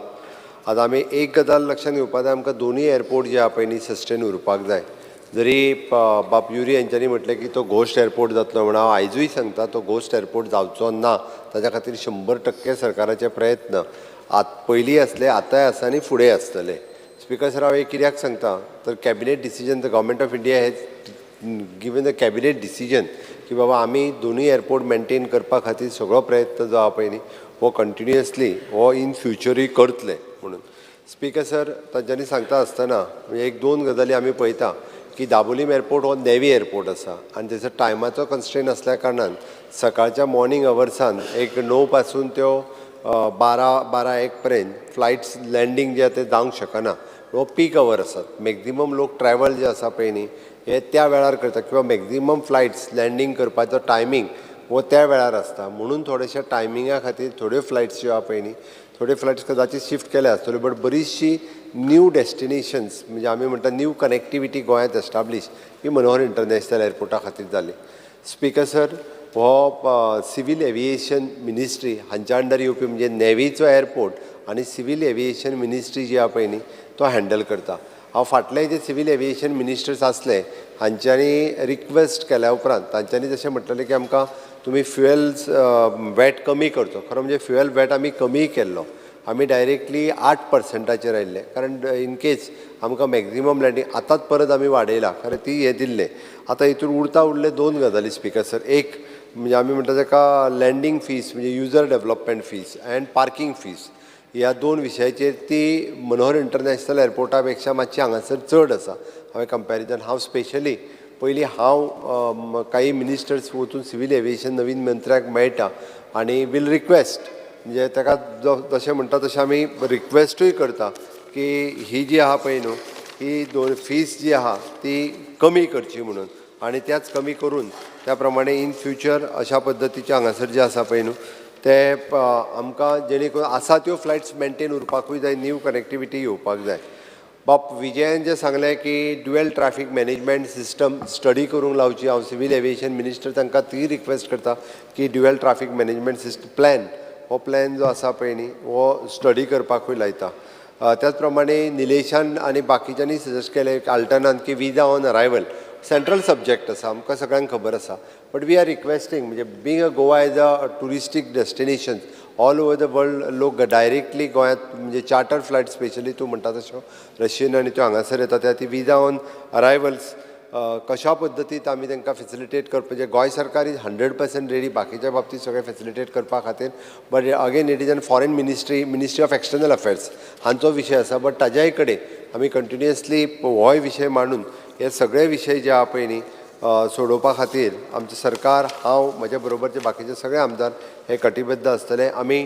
आतां आमी एक गजाल लक्षांत घेवपाक जाय, आमकां दोनूय एअरपोर्ट जे आहा पळय न्ही सस्टेन उरपाक जाय. जरी बाब युरी हांच्यांनी म्हटलें की तो घोस्ट एअरपोर्ट जातलो म्हणून हांव आयजूय सांगता तो घोस्ट एअरपोर्ट जावचो ना. ताच्या खातीर 100% सरकाराचे प्रयत्न पयलीं आसले, आतांय आसा आनी फुडें आसतले. स्पीकर सर, हांव एक कित्याक सांगता तर cabinet decision the government of India has given the cabinet decision की बाबा आमी दोनूय एअरपोर्ट मेंटेन करपा खातीर सगळो प्रयत्न जो आहा पळय न्ही हो कंटिन्युअसली हो इन फ्युचरूय करतले म्हणून. स्पीकर सर, तांच्यांनी सांगता आसतना म्हणजे एक दोन गजाली आमी पळयता की दाबोलीम एअरपोर्ट हो नेवी एअरपोर्ट आसा आनी तेचो टायमाचो कन्स्ट्रेन आसल्या कारणान सकाळच्या मॉर्निंग अवर्सान एक 9 पासून त्यो 12-1 पर्यंत फ्लायट्स लँडींग जे ते जावंक शकना. हो पीक अवर आसात. मॅक्झिमम लोक ट्रॅव्हल जे आसा पळय न्ही हे त्या वेळार करता किंवा मॅक्झिमम फ्लायट्स लँडींग करपाचो टायमींग हो त्या वेळार आसता. म्हणून थोडेशे टायमिंगा खातीर थोड्यो फ्लायट्स ज्यो आहा पळय न्ही थोड्यो फ्लायट्स कदाचित शिफ्ट केल्या आसतल्यो, बट बरीचशी न्यू डेस्टिनेशन्स म्हणजे आमी म्हणटा न्यू कनेक्टिविटी गोंयांत एस्टाब्लीश ही मनोहर इंटरनॅशनल एअरपोर्टा खातीर जाली. स्पीकर सर, हो सिवील एविएशन मिनिस्ट्री हांच्या अंडर येवपी म्हणजे नेवीचो एअरपोर्ट आनी सिवील एविएशन मिनिस्ट्री जी आहा पळय न्ही तो हँडल करता. हांव फाटले जे सिवील एविएशन मिनिस्टर्स आसले हांच्यांनी रिक्वेस्ट केल्या उपरांत तांच्यांनी जशें म्हटलेलें की आमकां तुमी फ्युएल्स वॅट कमी करचो. खरो म्हणजे फ्युएल वॅट आमी कमी केल्लो. आमी डायरेक्टली 8% आयिल्ले कारण इन केस आमकां मॅक्झिमम लँडींग आतांच परत आमी वाडयला खरें ती हें दिल्लें. आतां हितून उरले दोन गजाली स्पीकर सर. एक म्हणजे आमी म्हणटा ताका लँडींग फीस म्हणजे user development fees and parking fees ह्या दोन विशयाचेर ती मनोहर इंटरनॅशनल एअरपोर्टा पेक्षा मातशी हांगासर चड आसा. हांवें कंपॅरिजन हांव स्पेशली पयलीं हांव काही मिनिस्टर्स वचून सिवील एविएशन नवीन मंत्र्याक मेळटा आनी वील रिक्वेस्ट म्हणजे ताका जशें म्हणटा तशें आमी रिक्वेस्टूय करता की ही जी आहा पळय न्हू ही दोन फीस जी आहा ती कमी करची म्हणून आनी त्याच कमी करून त्या प्रमाणे इन फ्युचर अशा पद्दतीचे हांगासर जे आसा पळय न्हू ते आमकां जेणे करून आसा त्यो फ्लायट्स मेंटेन उरपाकूय जाय, न्यू कनेक्टिविटी येवपाक जाय. बाप विजयान जे सांगलें की dual traffic management system study करूंक लावची. हांव सिवील एविएशन मिनिस्टर तांकां ती रिक्वेस्ट करता की dual traffic management system plan हो प्लॅन जो आसा पळय न्ही हो स्टडी करपाकूय लायता. त्याच प्रमाणे निलेशान आनी बाकीच्यांनी सजेस्ट केलें आल्टर्नान की visa on arrival central subject आसा आमकां सगळ्यांक खबर आसा. बट वी आर रिक्वेस्टींग म्हणजे being a Goa as a touristic destination all over the world लोक डायरेक्टली गोंयांत म्हणजे चार्टर फ्लायट स्पेशली तूं म्हणटा तश्यो रशियन आनी त्यो हांगासर येता त्या ती विजा ऑन अरायवल्स कशा पद्दतीत आमी तांकां फेसिलिटेट करप म्हणजे गोंय सरकार इज 100% रेडी बाकीच्या बाबतींत सगळें फेसिलिटेट करपा खातीर. But again it is an foreign ministry of external affairs हांचो विशय आसा. बट ताज्याय कडेन आमी कंटिन्युअसली होय विशय मांडून हे सगळे विशय जे आहा पळय न्ही सोडोवपा खातीर आमचें सरकार हांव म्हज्या बरोबरचे बाकीचे सगळे आमदार हे कटिबद्ध आसतले. आमी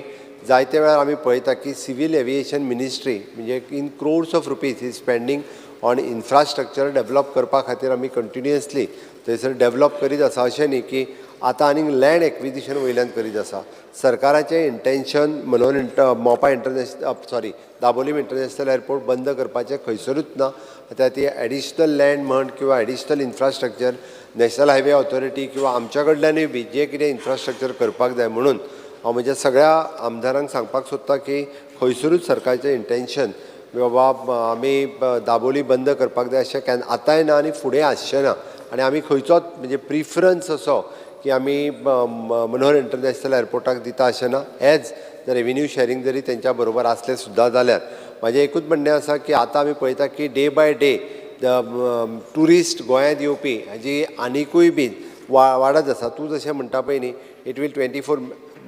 जायते वेळार आमी पळयता की सिवील एविएशन मिनिस्ट्री म्हणजे in crores of rupees is spending on infrastructure develop करपा खातीर आमी कंटिन्युअसली थंयसर डेवलप करीत आसा. अशें न्ही की आतां आनीक लँड एक्विजिशन वयल्यान करीत आसा. सरकाराचें इंटेन्शन मनोहर मोपा इंटरनॅशनल दाबोलीम इंटरनॅशनल एअरपोर्ट बंद करपाचें खंयसरूच ना. आतां ती एडिशनल लँड म्हण किंवा additional infrastructure national highway authority किंवा आमच्या कडल्यानूय बी जें कितें इन्फ्रास्ट्रक्चर करपाक जाय म्हणून हांव म्हज्या सगळ्या आमदारांक सांगपाक सोदतां की खंयसरूच सरकाराचें इंटेन्शन बाबा आमी दाबोली बंद करपाक जाय अशें आतांय ना आनी फुडें आसचें ना. आनी आमी खंयचोच म्हणजे प्रिफरन्स असो की आमी मनोहर इंटरनॅशनल एअरपोर्टाक दिता अशें ना. एज द रेव्हेन्यू शेअरिंग जरी तेंच्या बरोबर आसलें सुद्दां जाल्यार म्हाजें एकूच म्हणणें आसा की आतां आमी पळयता की डे बाय डे ट्युरिस्ट गोंयांत येवपी हाजी आनिकूय बी वाडत आसा. तूं जशें म्हणटा पळय न्ही इट वील 24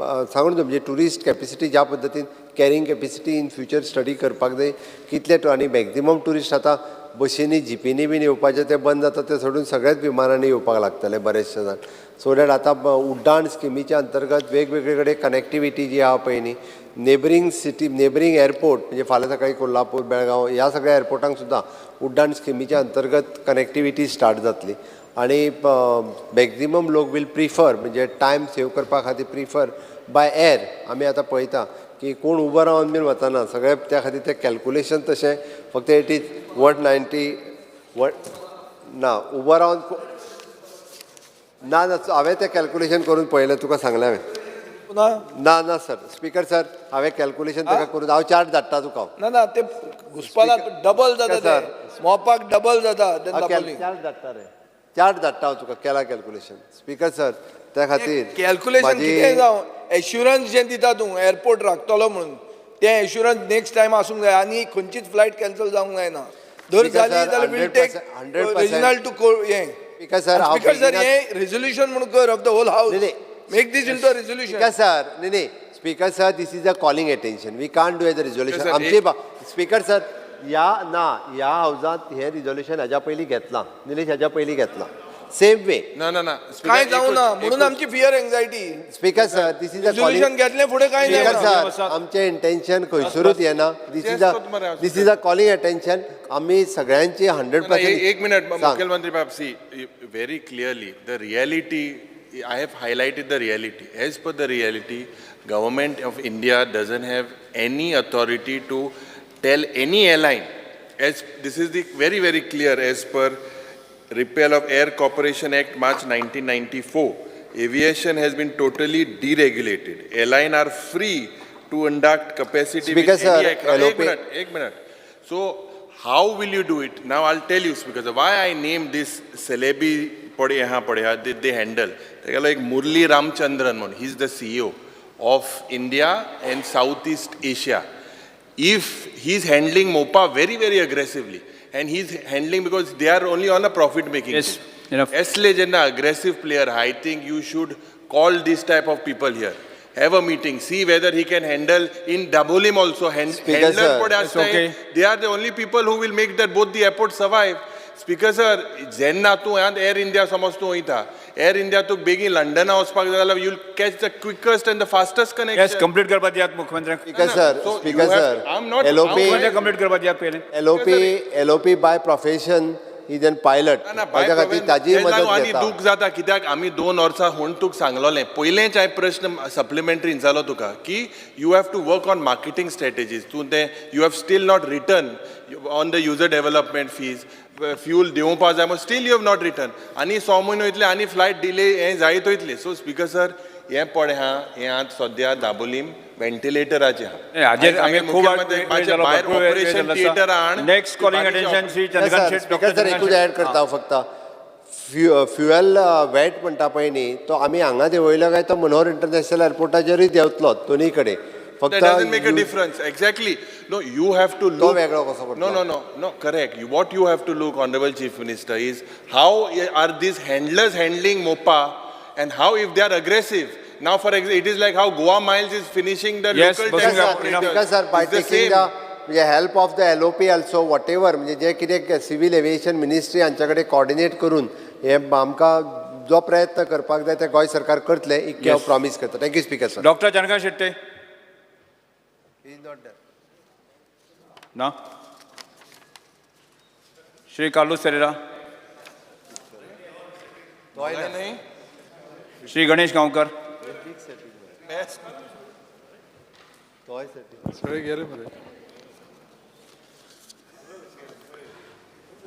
सांगून म्हणजे ट्युरिस्ट कॅपेसिटी ज्या पद्दतीन carrying capacity in future study करपाक जाय कितले आनी मॅक्झिमम ट्युरिस्ट आतां बसींनी जिपींनी बीन येवपाचें तें बंद जाता तें सोडून सगळ्याच विमानांनी येवपाक लागतले बरेचशे जाण. सो दॅट आतां उड्डाण स्किमीच्या अंतर्गत वेगवेगळे कडेन कनेक्टिविटी जी आहा पळय न्ही नेबरिंग सिटी नेबरिंग एअरपोर्ट म्हणजे फाल्यां सकाळी कोल्हापूर बेळगांव ह्या सगळ्या एअरपोर्टांक सुद्दां उड्डाण स्किमीच्या अंतर्गत कनेक्टिविटी स्टार्ट जातली आणि मॅक्झिमम लोक वील प्रिफर म्हणजे टायम सेव करपा खातीर प्रिफर बाय एअर आमी आतां पळयता की कोण उबो रावन बीन वताना सगळे त्या खातीर तें कॅल्कुलेशन तशें फक्त इट इज 190 ना उबो रावन ना ना हांवें तें कॅल्कुलेशन करून पळयलें तुका सांगलें हांवें ना सर स्पीकर सर हांवें कॅल्कुलेशन ताका करून हांव चार्ट धाडटा तुका ना ते घुसपाला डबल जाता ते मोपाक डबल जाता चार्ट धाडटा हांव तुका केला कॅल्कुलेशन स्पीकर सर त्या खातीर कॅल्कुलेशन कितें जावं एश्युरन्स जें दिता तूं एअरपोर्ट राखतलो म्हणून तें एश्युरन्स नेक्स्ट टायम आसूंक जाय आनी खंयचीच फ्लायट कॅन्सल जावंक जायना धर जाली जाल्यार वील टेक रिजनल टू हें स्पीकर सर हे रेझोल्युशन म्हणून कर of the whole house make this into resolution speaker sir this is a calling attention we can't do as a resolution आमचे स्पीकर सर ह्या हावजांत हे रिझोल्युशन हाज्या पयलीं घेतलां निलेश हाज्या पयलीं घेतलां सेम वे ना काय जाऊ ना म्हणून आमची fear anxiety speaker sir this is a resolution घेतले फुडें काय स्पीकर नाही सर आमचे इंटेन्शन खंयसरूच येना दिस इज अ कॉलिंग अटेन्शन आमी सगळ्यांची 100% एक मिनट मुख्यमंत्री बाब C very clearly the reality I have highlighted the reality as per the reality government of India doesn't have any authority to tell any airline as this is the very clear as per repeal of Air Corporation Act March 1994 aviation has been totally deregulated airline are free to conduct capacity Speaker with any sir, aircraft एक minute so how will you do it? Now I'll tell you because why I named this celebi they handle. Like Murli Ramchandran, he's the CEO of India and Southeast Asia. If he's handling MOPA very aggressively and he's handling because they are only on a profit making. Yes, enough. As an aggressive player, I think you should call this type of people here. Have a meeting, see whether he can handle in Dabolim also. Speaker sir, it's okay. They are the only people who will make that both the airports survive. Speaker sir, Zenna tu and Air India समजतो होईता. Air India tu begin London वचपाक जाल्यार you'll catch the quickest and the fastest connection. Yes, complete करपा दियात मुख्यमंत्री. Speaker sir, I'm not. complete करपा दियात पहिले. LOP by profession is a pilot. ताच्या खातीर ताजी मदत आणि घेता. दूख जाता कित्याक आमी 2 वर्सां होण तुका सांगलोलें पयलेंच हांवें प्रश्न सप्लिमेंटरी जालो तुका की you have to work on marketing strategies तूं तें you have still not return on the user development fees fuel दिवपा जाय still you have not return आनी 6 म्हयने वयतले आनी फ्लायट डिले हें जायत वयतले सो स्पीकर सर हें पडे हा हें आतां सद्या दाबोलीम व्हेंटिलेटराचें हा हाजेर आमी खूब भायर ऑपरेशन थिएटर आण next calling attention Shri Chandrakant Shet speaker sir एकूच ऍड करता फक्त फ्युएल वेट म्हणटा पळय न्ही तो आमी हांगा देंवयलो काय तो मनोहर इंटरनॅशनल एअरपोर्टाचेरूय देंवतलो दोनूय कडेन फक्त That doesn't make a difference. Exactly. No, you have to look. वेगळो कसो पडटलो? No, correct. What you have to look, Honorable Chief Minister, is how are these handlers handling MOPA and how if they are aggressive. Now, for example, it is like how Goa Miles is finishing the Yes, local but taxi sir, operators. Because sir, by It's the taking same. the help of the LOP also, whatever, म्हणजे जे कितें civil aviation ministry हांच्या कडेन coordinate करून हे आमकां जो प्रयत्न करपाक जाय ते गोंय सरकार करतले इतके हांव प्रॉमिस करता. Thank you speaker sir. Doctor Chandrakant Shetye ना Shri Carlos Ferreira Shri Ganesh Gaonkar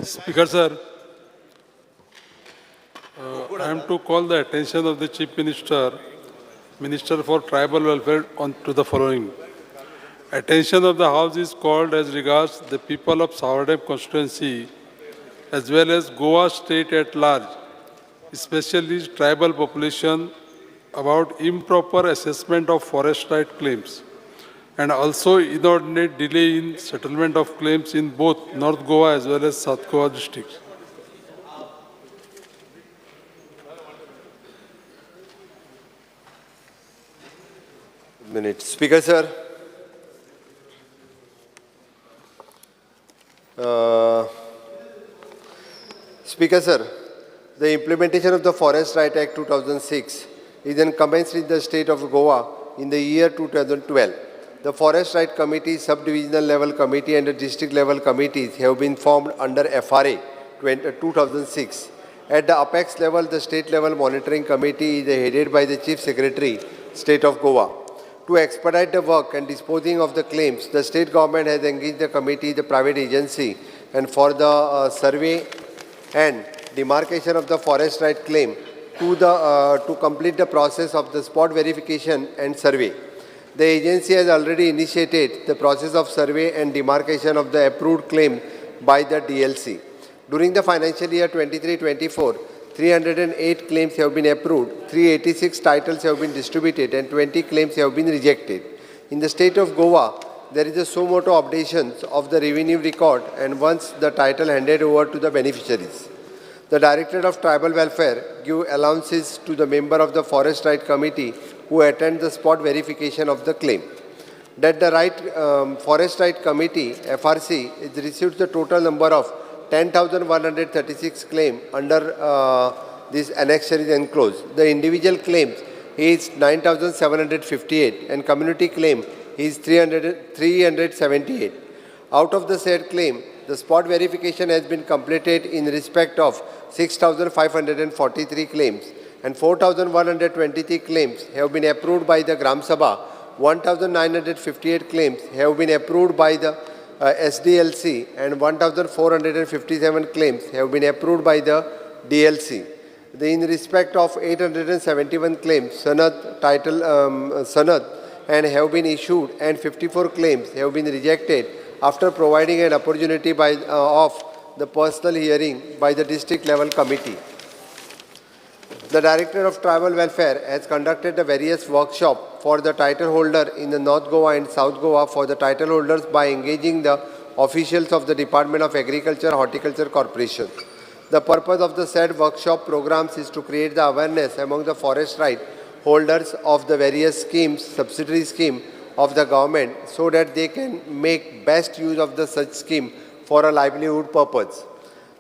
Speaker sir, I am to call the attention of the Chief Minister for Tribal Welfare to the following. Attention of the House is called as regards the people of Savardem constituency as well as Goa state at large, especially tribal population, about improper assessment of forest right claims and also inordinate delay in settlement of claims in both North Goa as well as South Goa districts. Speaker sir. Speaker sir, the implementation of the Forest Right Act 2006 is then commenced in the state of Goa in the year 2012. the Forest Right Committee, Subdivisional Level Committee and the District Level Committees have been formed under FRA 2006. At the apex level, the State Level Monitoring Committee is headed by the Chief Secretary, State of Goa. To expedite the work and disposing of the claims, the state government has engaged the committee, the private agency, and for the survey and demarcation of the forest right claim to complete the process of the spot verification and survey. The agency has already initiated the process of survey and demarcation of the approved claim by the DLC. During the financial year 23-24, 308 claims have been approved, 386 titles have been distributed, and 20 claims have been rejected. In the state of Goa, there is a suo motu updations of the revenue record and once the title handed over to the beneficiaries. The Directorate of Tribal Welfare give allowances to the member of the Forest Right Committee who attend the spot verification of the claim. That the Forest Right Committee, FRC, is received the total number of 10,136 claims under this annexure is enclosed. The individual claims is 9,758 and community claim is 378. Out of the said claim, the spot verification has been completed in respect of 6,543 claims and 4,123 claims have been approved by the Gram Sabha. 1,958 claims have been approved by the SDLC and 1,457 claims have been approved by the DLC. In respect of 871 claims, Sanad title Sanad and have been issued and 54 claims have been rejected after providing an opportunity of the personal hearing by the district level committee. The Director of Tribal Welfare has conducted the various workshops for the title holder in the North Goa and South Goa for the title holders by engaging the officials of the Department of Agriculture Horticulture Corporation. The purpose of the said workshop programs is to create the awareness among the forest right holders of the various schemes, subsidiary scheme of the government so that they can make best use of the such scheme for a livelihood purpose.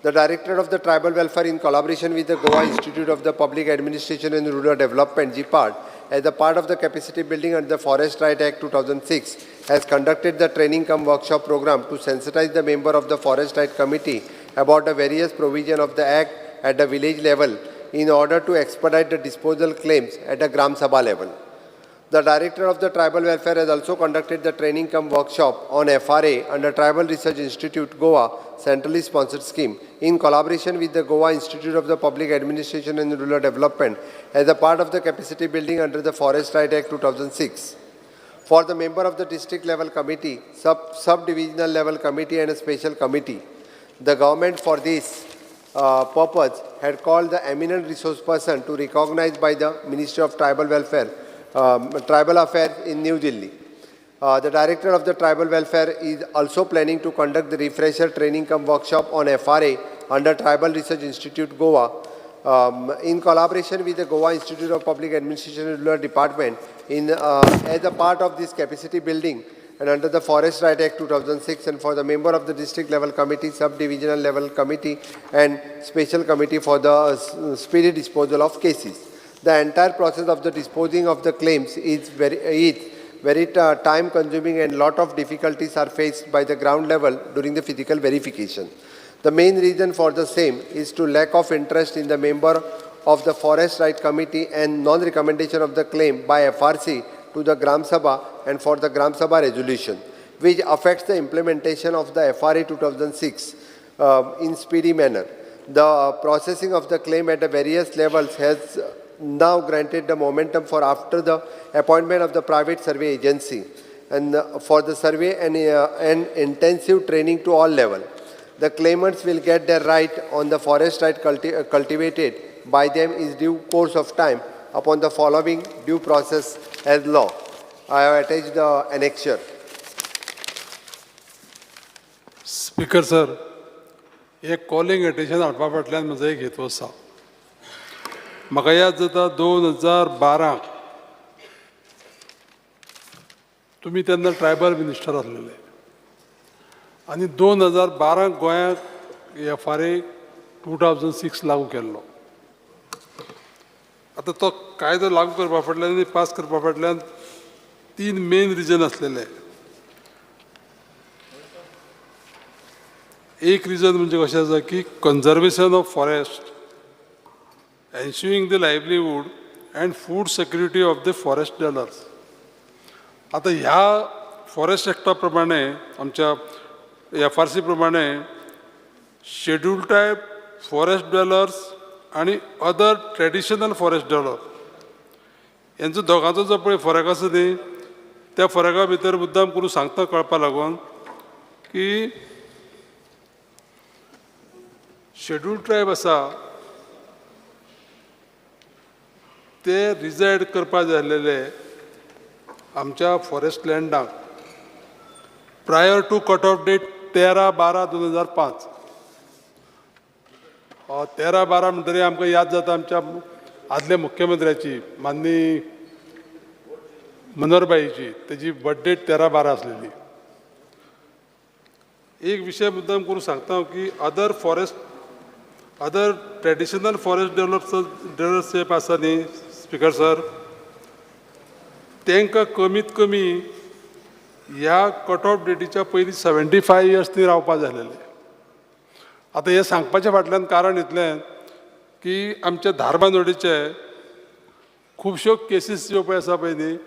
The Director of the Tribal Welfare, in collaboration with the Goa Institute of the Public Administration and Rural Development, GPARD, as a part of the capacity building under the Forest Right Act 2006, has conducted the training cum workshop program to sensitize the member of the Forest Right Committee about the various provision of the Act at the village level in order to expedite the disposal claims at the Gram Sabha level. The Director of the Tribal Welfare has also conducted the training cum workshop on FRA under Tribal Research Institute, Goa, centrally sponsored scheme, in collaboration with the Goa Institute of the Public Administration and Rural Development as a part of the capacity building under the Forest Right Act 2006. For the member of the district level committee, sub-divisional level committee and a special committee, the government for this purpose had called the eminent resource person to recognize by the Ministry of Tribal Welfare, Tribal Affairs in New Delhi. The Director of the Tribal Welfare is also planning to conduct the refresher training cum workshop on FRA under Tribal Research Institute, Goa, in collaboration with the Goa Institute of Public Administration and Rural Department as a part of this capacity building and under the Forest Right Act 2006 and for the member of the district level committee, sub-divisional level committee and special committee for the speedy disposal of cases. The entire process of the disposing of the claims is very time consuming and lot of difficulties are faced by the ground level during the physical verification. The main reason for the same is to lack of interest in the member of the Forest Right Committee and non-recommendation of the claim by FRC to the Gram Sabha and for the Gram Sabha resolution, which affects the implementation of the FRA 2006 in speedy manner. The processing of the claim at the various levels has now granted the momentum for after the appointment of the private survey agency and for the survey and intensive training to all levels. The claimants will get their right on the forest right cultivated by them in due course of time upon the following due process as law. I have attached the annexure. Speaker sir, एक calling attention हाडपा फाटल्यान म्हजो एक हेतू आसा. म्हाका याद जाता 2012 तुमी तेन्ना ट्रायबल मिनिस्टर आसलेले आनी 2012 गोंयांत FRA 2006 लागू केल्लो. आतां तो कायदो लागू करपा फाटल्यान आनी पास करपा फाटल्यान 3 मेन रिजन असलेले. एक रिजन म्हणजे कशें आसा की conservation of forest, ensuring the livelihood and food security of the forest dwellers. आता ह्या फॉरेस्ट एक्टा प्रमाणे आमच्या FRC प्रमाणे शेड्यूल टायप फॉरेस्ट डेलर्स आणि अदर ट्रेडिशनल फॉरेस्ट डेलर यांचो दोगांचो जो पळय फरक आसा न्ही, त्या फरका भितर मुद्दाम करून सांगता कळपा लागून की शेड्यूल ट्रायब आसा ते रिजायड करपा जाय आसलेले आमच्या फॉरेस्ट लँडाक prior to cut off date 13/12/2005. 13/12 म्हणटरी आमकां याद जाता आमच्या आदल्या मुख्यमंत्र्याची माननी मनोहरबाईची, तेजी बर्थडेट 13/12 आसलेली. एक विशय मुद्दाम करून सांगता की अदर ट्रेडिशनल फॉरेस्ट डेव्हलपर्स आसा न्ही स्पीकर सर, तांकां कमीत कमी ह्या कट ऑफ डेटीच्या पयलीं 75 इयर्स थंय रावपा जाय आसलेले. आतां हें सांगपाच्या फाटल्यान कारण इतलें की आमच्या धारबांदोडेचे खुबश्यो केसीस ज्यो पळय आसा पळय न्ही,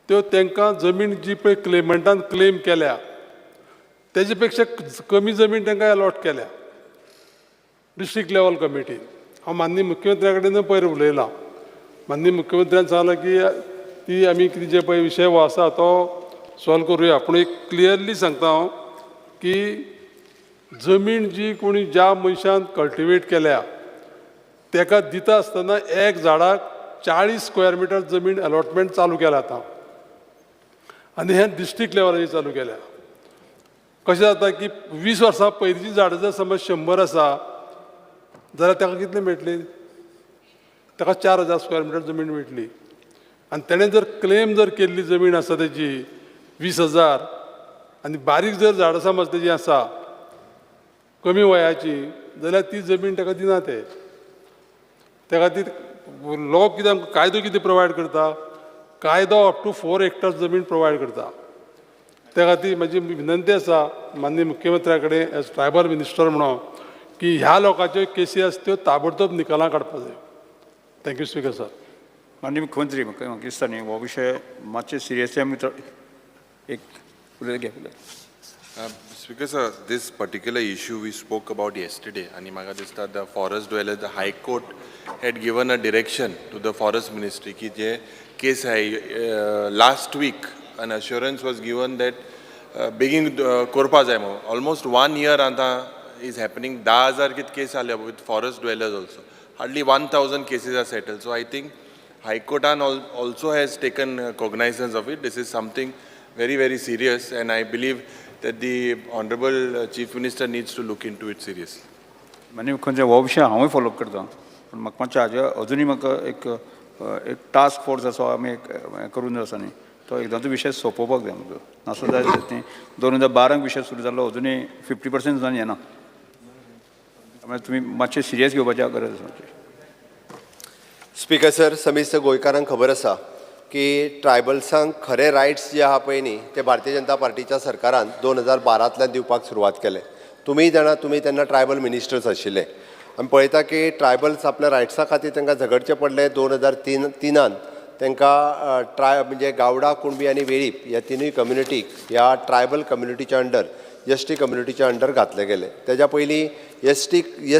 त्यो तांकां जमीन जी पळय क्लेमंटान क्लेम केल्या तेजे पेक्षा कमी जमीन तांकां अलॉट केल्या डिस्ट्रिक्ट लेवल कमिटीन. हांव माननीय मुख्यमंत्र्या कडेन पयर उलयलां. माननीय मुख्यमंत्र्यान सांगलां की ती आमी कितें जे पळय विशय हो आसा तो सॉल्व करुया. पूण एक क्लियरली सांगता हांव की जमीन जी कोणी ज्या मनशान कल्टिवेट केल्या ताका दिता आसतना एक झाडाक 40 स्क्वेअर मिटर जमीन अलॉटमेंट चालू केला आतां, आनी हें डिस्ट्रिक्ट लेवलाचेर चालू केल्या. कशें जाता की 20 वर्सां पयलींची झाडां जर समज 100 आसा जाल्यार ताका कितली मेळटली, ताका 4000 स्क्वेअर मिटर जमीन मेळटली. आनी तेणें जर क्लेम जर केल्ली जमीन आसा तेजी 20,000 आनी बारीक जर झाडां समज तेजी आसा कमी वयाची जाल्यार ती जमीन ताका दिना ते. त्या खातीर लॉ कितें आमकां कायदो कितें प्रोवायड करता, कायदो अप टू 4 हेक्टर्स जमीन प्रोवायड करता. त्या खातीर म्हजी विनंती आसा माननीय मुख्यमंत्र्या कडेन एज ट्रायबल मिनिस्टर म्हणून की ह्या लोकांच्यो केसी आसा त्यो ताबडतोब निकालां काडपाक जाय. Thank you speaker sir. माननीय मुख्यमंत्री म्हाका दिसता न्ही हो विशय मातशें सिरियसली आमी एक उलय घे उलय. Speaker sir, this particular issue we spoke about yesterday, and म्हाका दिसता the forest dwellers, the High Court had given a direction to the Forest Ministry की जे case आहे last week an assurance was given that बेगीन करपा जाय म्हणून. Almost 1 year आता is happening. 10,000 कित case आल्या with forest dwellers also. Hardly 1,000 cases are settled. So I think High Court also has taken cognizance of it. This is something very, very serious, and I believe that the Honorable Chief Minister needs to look into it seriously. माननीय मुख्यमंत्री हो विशय हांवूय follow करता, पूण म्हाका मातशें हाजे अजुनूय म्हाका एक टास्क फोर्स आसा आमी करून आसा न्ही, तो एकदांचो विशय सोंपोवपाक जाय. म्हाका नासलो जायत न्ही. 2012 विशय सुरू जाल्लो अजुनूय 50% सुद्दां येना. त्यामुळे तुमी मातशें सिरियस घेवपाची गरज आसा. स्पीकर सर, समिस्त गोंयकारांक खबर आसा की ट्रायबल्सांक खरे रायट्स जे आहा पळय न्ही ते भारतीय जनता पार्टीच्या सरकारान 2012तल्यान दिवपाक सुरवात केले. तुमी जाणा, तुमी तेन्ना ट्रायबल मिनिस्टर्स आशिल्ले. आमी पळयता की ट्रायबल्स आपल्या रायट्सा खातीर तांकां झगडचें पडलें. 2003 तांकां म्हणजे गावडा, कुणबी आनी वेळीप ह्या तिनूय कम्युनिटीक ह्या ट्रायबल कम्युनिटीच्या अंडर ST कम्युनिटीच्या अंडर घातले गेले. तेज्या पयलीं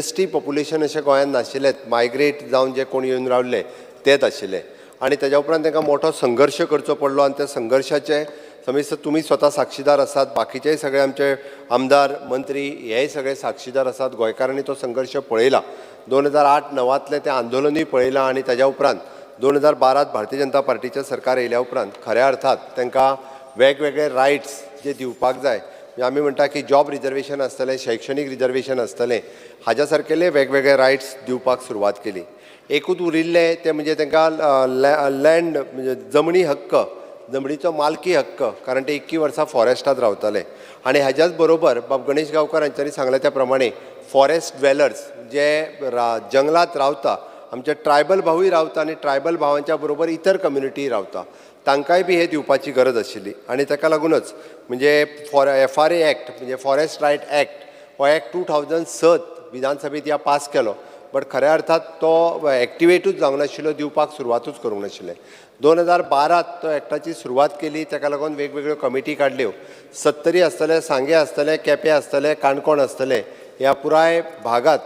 ST पॉप्युलेशन अशें गोंयांत नाशिल्लें. मायग्रेट जावन जे कोण येवन रावल्ले तेच आशिल्ले. आनी तेज्या उपरांत तांकां मोठो संघर्श करचो पडलो. आनी त्या संघर्शाचे समिस्त तुमी स्वता साक्षीदार आसात, बाकीचेय सगळे आमचे आमदार मंत्री हेय सगळे साक्षीदार आसात. गोंयकारांनी तो संघर्श पळयला. 2008-9तलें तें आंदोलनूय पळयलां. आनी ताज्या उपरांत 2012 भारतीय जनता पार्टीचें सरकार येयल्या उपरांत खऱ्या अर्थात तांकां वेगवेगळे रायट्स जे दिवपाक जाय, आमी म्हणटा की जॉब रिजर्वेशन आसतलें, शैक्षणीक रिजर्वेशन आसतलें, हाज्या सारकेले वेगवेगळे रायट्स दिवपाक सुरवात केली. एकूच उरिल्ले ते म्हणजे तांकां लँड म्हणजे जमनी हक्क, जमनीचो मालकी हक्क, कारण ते 21 वर्सां फॉरेस्टांत रावताले. आनी हाज्याच बरोबर बाब गणेश गांवकार हांच्यांनी सांगले त्या प्रमाणे फॉरेस्ट ड्वेलर्स जे जंगलात रावता, आमचे ट्रायबल भावूय रावता आनी ट्रायबल भावांच्या बरोबर इतर कम्युनिटी रावता. तांकांय बी हे दिवपाची गरज आशिल्ली आनी ताका लागूनच म्हणजे FRA एक्ट म्हणजे फॉरेस्ट रायट एक्ट हो एक्ट 2007 विधानसभेत ह्या पास केलो, बट खऱ्या अर्थात तो एक्टिवेटूच जावंक नाशिल्लो, दिवपाक सुरवातूच करूंक नाशिल्ले. 2012 तो एक्टाची सुरवात केली, ताका लागून वेगवेगळ्यो कमिटी काडल्यो. 70 आसतले, सांगे आसतले, केपें आसतले, काणकोण आसतले, ह्या पुराय भागात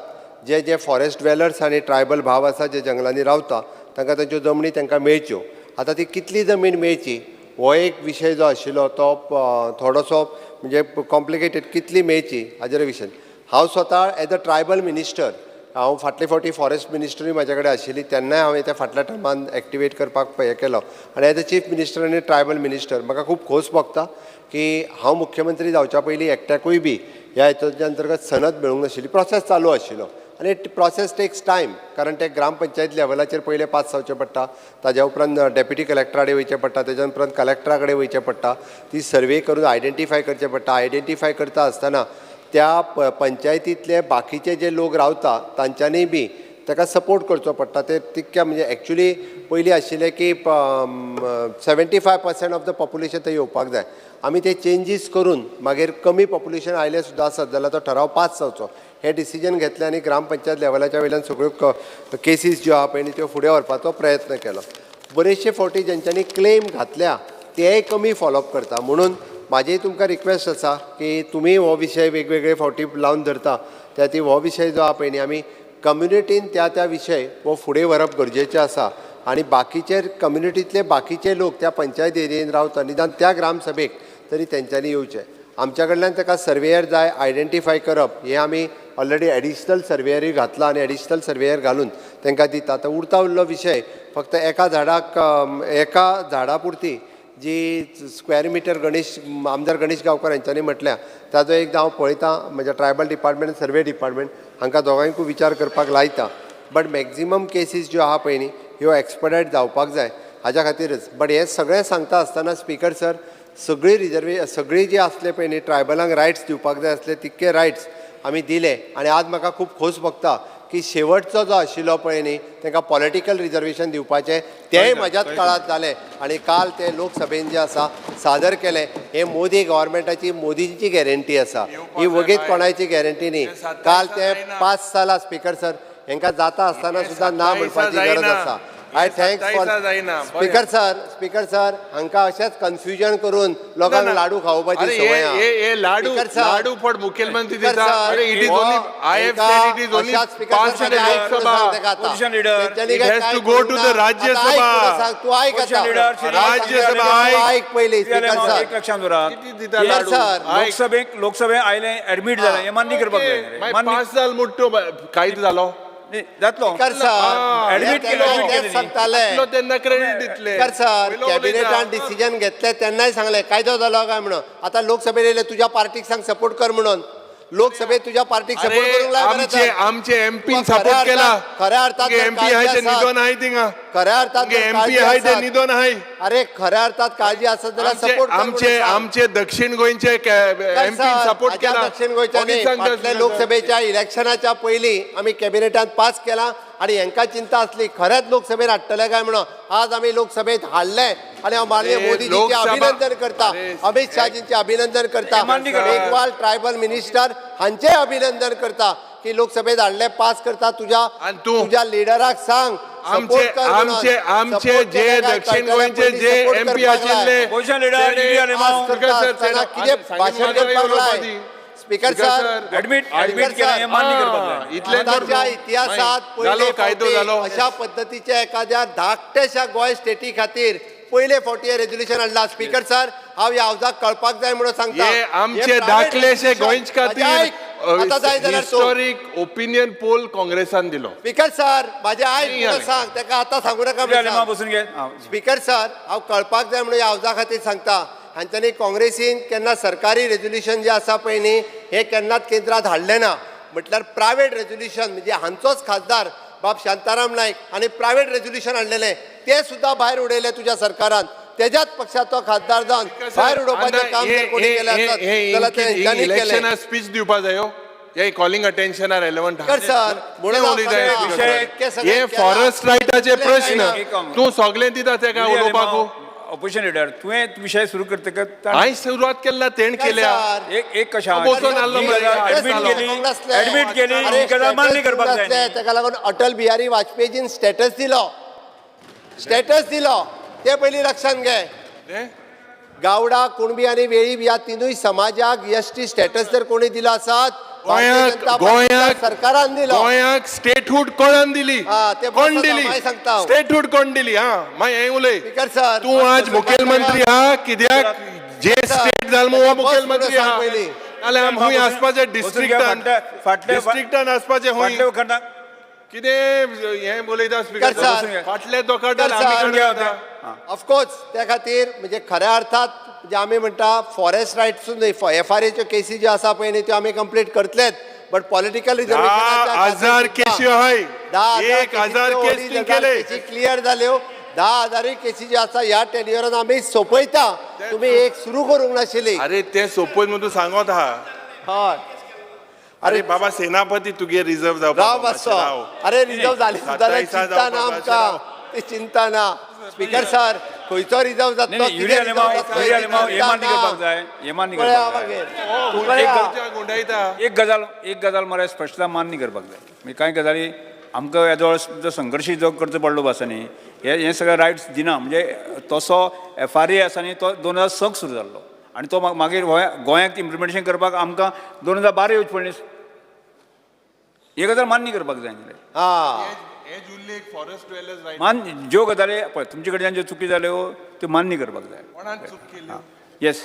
जे जे फॉरेस्ट ड्वेलर्स आनी ट्रायबल भाव आसा जे जंगलांनी रावता तांकां तांच्यो जमनी तांकां मेळच्यो. आतां ती कितली जमीन मेळची हो एक विशय जो आशिल्लो तो थोडोसो म्हणजे कॉम्प्लिकेटेड, कितली मेळची हाजेर विशय. हांव स्वता एज अ ट्रायबल मिनिस्टर, हांव फाटले फावटी फॉरेस्ट मिनिस्टरूय म्हाजे कडेन आशिल्ली, तेन्नाय हांवें त्या फाटल्या टर्मान एक्टिवेट करपाक हें केलो. आनी एज अ चीफ मिनिस्टर आनी ट्रायबल मिनिस्टर म्हाका खूब खोस भोगता की हांव मुख्यमंत्री जावच्या पयलीं एकट्याकूय बी ह्या हेच्या अंतर्गत सनद मेळूंक नाशिल्ली. प्रोसेस चालू आशिल्लो आनी प्रोसेस टेक्स टायम, कारण ते ग्रामपंचायत लेवलाचेर पयलें पास जावचें पडटा, ताज्या उपरांत डेप्युटी कलेक्टरा कडेन वयचें पडटा, तेज्या उपरांत कलेक्टरा कडेन वयचें पडटा, ती सर्वे करून आयडेंटिफाय करचें पडटा. आयडेंटिफाय करता आसतना त्या पंचायतींतले बाकीचे जे लोक रावता तांच्यांनी बी ताका सपोर्ट करचो पडटा. ते तितक्या म्हणजे एक्चुली पयलीं आशिल्लें की 75% ऑफ द पॉप्युलेशन थंय येवपाक जाय. आमी ते चेंजीस करून मागीर कमी पॉप्युलेशन आयलें सुद्दां आसत जाल्यार तो ठराव पास जावचो हे डिसिजन घेतलें आनी ग्रामपंचायत लेवलाच्या वयल्यान सगळ्यो केसीस ज्यो आहा पळय न्ही त्यो फुडें व्हरपाचो प्रयत्न केलो. बरेचशे फावटी जेंच्यांनी क्लेम घातल्या तेय कमी फॉलोअप करता. म्हणून म्हाजी तुमकां रिक्वेस्ट आसा की तुमी हो विशय वेगवेगळे फावटी लावन धरता त्या ती हो विशय जो आहा पळय न्ही आमी कम्युनिटीन त्या विशय हो फुडें व्हरप गरजेचें आसा. आनी बाकीचे कम्युनिटींतले बाकीचे लोक त्या पंचायत एरियेन रावता निदान त्या ग्रामसभेक तरी तेंच्यांनी येवचें. आमच्या कडल्यान ताका सर्वेयर जाय आयडेंटिफाय करप हें आमी ऑलरेडी एडिशनल सर्वेयरूय घातला आनी एडिशनल सर्वेयर घालून तांकां दिता. आतां उरता उरलो विशय फक्त एका झाडा पुरती जी स्क्वेअर मिटर आमदार गणेश गांवकर हांच्यांनी म्हटल्या ताजो एकदां हांव पळयतां म्हज्या ट्रायबल डिपार्टमेंट सर्वे डिपार्टमेंट हांकां दोगांयकूय विचार करपाक लायता. बट मॅक्झिमम केसीस ज्यो आहा पळय न्ही ह्यो एक्सपर्टायट जावपाक जाय हाज्या खातीरच. बट हें सगळें सांगता आसतना स्पिकर सर सगळी जी आसले पळय न्ही ट्रायबलांक रायट्स दिवपाक जाय आसले तितके रायट्स आमी दिले. आनी आज म्हाका खूब खोस भोगता की शेवटचो जो आशिल्लो पळय न्ही तांकां पॉलिटिकल रिजर्वेशन दिवपाचें तेंय म्हज्याच काळांत जालें. आनी काल ते लोकसभेन जें आसा सादर केलें हें मोदी गव्हर्मेंटाची मोदीची गॅरंटी आसा, ही वगीत कोणाची गॅरंटी न्ही. काल ते पास जालां स्पिकर सर, हांकां जाता आसतना सुद्दां ना म्हणपाची गरज आसा. I thanks for speaker sir हांकां अशेंच कन्फ्युजन करून लोकांक लाडू खावपाची संवय आहा. लाडू फॉर मुख्यमंत्री दिता. अरे it is only I have said it is only pass in Lok Sabha. Position leader it has to go to the Rajya Sabha. तू ऐक राज्यसभा ऐक पयलीं स्पिकर सर. एक लक्षात दवरा, लोकसभेक आयले एडमीट जालें हें मान्य करपाक जाय. पास जाल मुट्टो कायदो जालो जातलो एडमीट केलो तेन्ना क्रेडीट दितले. कॅबिनेटान डिसिजन घेतले तेन्नाय सांगले कायदो जालो काय म्हणून. आतां लोकसभेत येयले तुज्या पार्टीक सांग सपोर्ट कर म्हणून. लोकसभेत तुझ्या पार्टीक सपोर्ट करूंक लाय. आमचे एमपी सपोर्ट केला. खऱ्या अर्थात एमपी आहाय ते निधन आहाय थिंगा. खऱ्या अर्थात एमपी आहाय ते निधन आहाय. अरे खऱ्या अर्थात काळजी आसत जाल्यार सपोर्ट आमचे दक्षिण गोंयचे एमपी सपोर्ट केला. दक्षिण गोंयच्या लोकसभेच्या इलेक्शनाच्या पयलीं आमी कॅबिनेटांत पास केला आणि हांकां चिंता आसली खरेंच लोकसभेत हाडटले काय म्हणून. आज आमी लोकसभेत हाडले आणि हांव माननीय मोदीजींचे अभिनंदन करता, अमित शाहजींचे अभिनंदन करता, मेघवाल ट्रायबल मिनिस्टर हांचे अभिनंदन करता की लोकसभेत हाडले पास करता. तुझ्या लिडराक सांग आमचे जे दक्षिण गोंयचे जे एमपी आशिल्ले भाशण करपाक लाय. स्पीकर सर एडमीट केलें हें मान्य करपाक जाय. इतिहासात पयले कायदो जालो. अशा पद्दतीच्या एखाद्या धाकट्याशा गोंय स्टेटी खातीर पयले फावटी रेझोल्युशन हाडला. स्पीकर सर हांव ह्या हावजाक कळपाक जाय म्हणून सांगता. आमचे धाकलेशे गोंयच खातीर हिस्टोरीक ओपिनियन पोल काँग्रेसान दिलो. स्पीकर सर म्हाजे आयक सांग ताका आतां सांगू नाका. बसून घे. स्पीकर सर हांव कळपाक जाय म्हणून ह्या हावजा खातीर सांगता. हांच्यांनी काँग्रेसीन केन्ना सरकारी रेझोल्युशन जे आसा पळय न्ही हे केन्नाच केंद्रांत हाडलें ना. म्हटल्यार प्रायवेट रेझोल्युशन म्हणजे हांचोच खासदार बाब शांताराम नायक आनी प्रायवेट रेझोल्युशन हाडलेलें ते सुद्दां भायर उडयलें तुज्या सरकारान. तेज्याच पक्षाचो खासदार जावन भायर उडोवपाचें काम जर कोणी केलें आसत जाल्यार तें हेंच्यांनी केलें. इलेक्शनाक स्पीच दिवपाक जायो. हे calling attention are relevant. Sir हे फॉरेस्ट रायटाचे प्रश्न तूं सगळें दिता तेका उलोवपाक. ऑपोजिशन लिडर तुवें विशय सुरू करतकच हांवें सुरवात केला तेण केल्या एक कशा बसून आल्लो मरे, एडमिट केली ही गजाल मान्य करपाक जाय न्ही. ताका लागून अटल बिहारी वाजपेयीजीन स्टेटस दिलो ते पयलीं लक्षात घे. गावडा कुणबी आनी वेळीप ह्या तिनूय समाजाक एसटी स्टेटस जर कोणी दिलो आसात सरकारान दिलो. गोंयाक स्टेटहूड कोणान दिली? ते कोण दिली? मागीर सांगता हांव. स्टेटहूड कोण दिली? मागीर हें उलय. स्पीकर सर, तूं आज मुखेलमंत्री आहा कित्याक जे स्टेट जाल्लो हो मुखेलमंत्री आहा पयलीं. नाल्यार खूंय आसपाचें डिस्ट्रिक्टान आसपाचें खूंय कितें हें उलयता स्पीकर सर. फाटले दोकाटार आमी ऑफकोर्स त्या खातीर म्हणजे खऱ्या अर्थात जे आमी म्हणटा फॉरेस्ट रायट्सून FRAच्यो केसी ज्यो आसा पळय न्ही त्यो आमी कंप्लीट करतलेच. बट पॉलिटिकल 10,000 केसी आहाय 1,000 केसी केले क्लियर जाल्यो 10,000 केसी ज्यो आसा ह्या टेन्युअरान आमी सोंपयता. तुमी एक सुरू करूंक नाशिल्ली. अरे ते सोपय म्हणून तूं सांगत आहा. हय अरे बाबा सेनापती तुगे रिझर्व जावपाक राव मातसो. अरे रिजर्व जाली सुद्दां जाल्यार चिंता ना आमकां. ती चिंता ना. स्पीकर सर खंयचो रिजर्व जातलो एक गजाल मरे स्पश्टता मान्य करपाक जाय. म्हणजे कांय गजाली आमकां हेजो जो संघर्श जो करचो पडलो आसा न्ही हे सगळे रायट्स दिना. म्हणजे तसो FRA आसा न्ही तो 2006 सुरू जाल्लो आनी तो मागीर गोंयाक इम्प्लिमेंटेशन करपाक आमकां 2012 येवचे पडलें. हे गजाल मान्य करपाक जाय. ज्यो गजाली पळय तुमचे कडच्यान ज्यो चुकी जाल्यो त्यो मान्य करपाक जाय. येस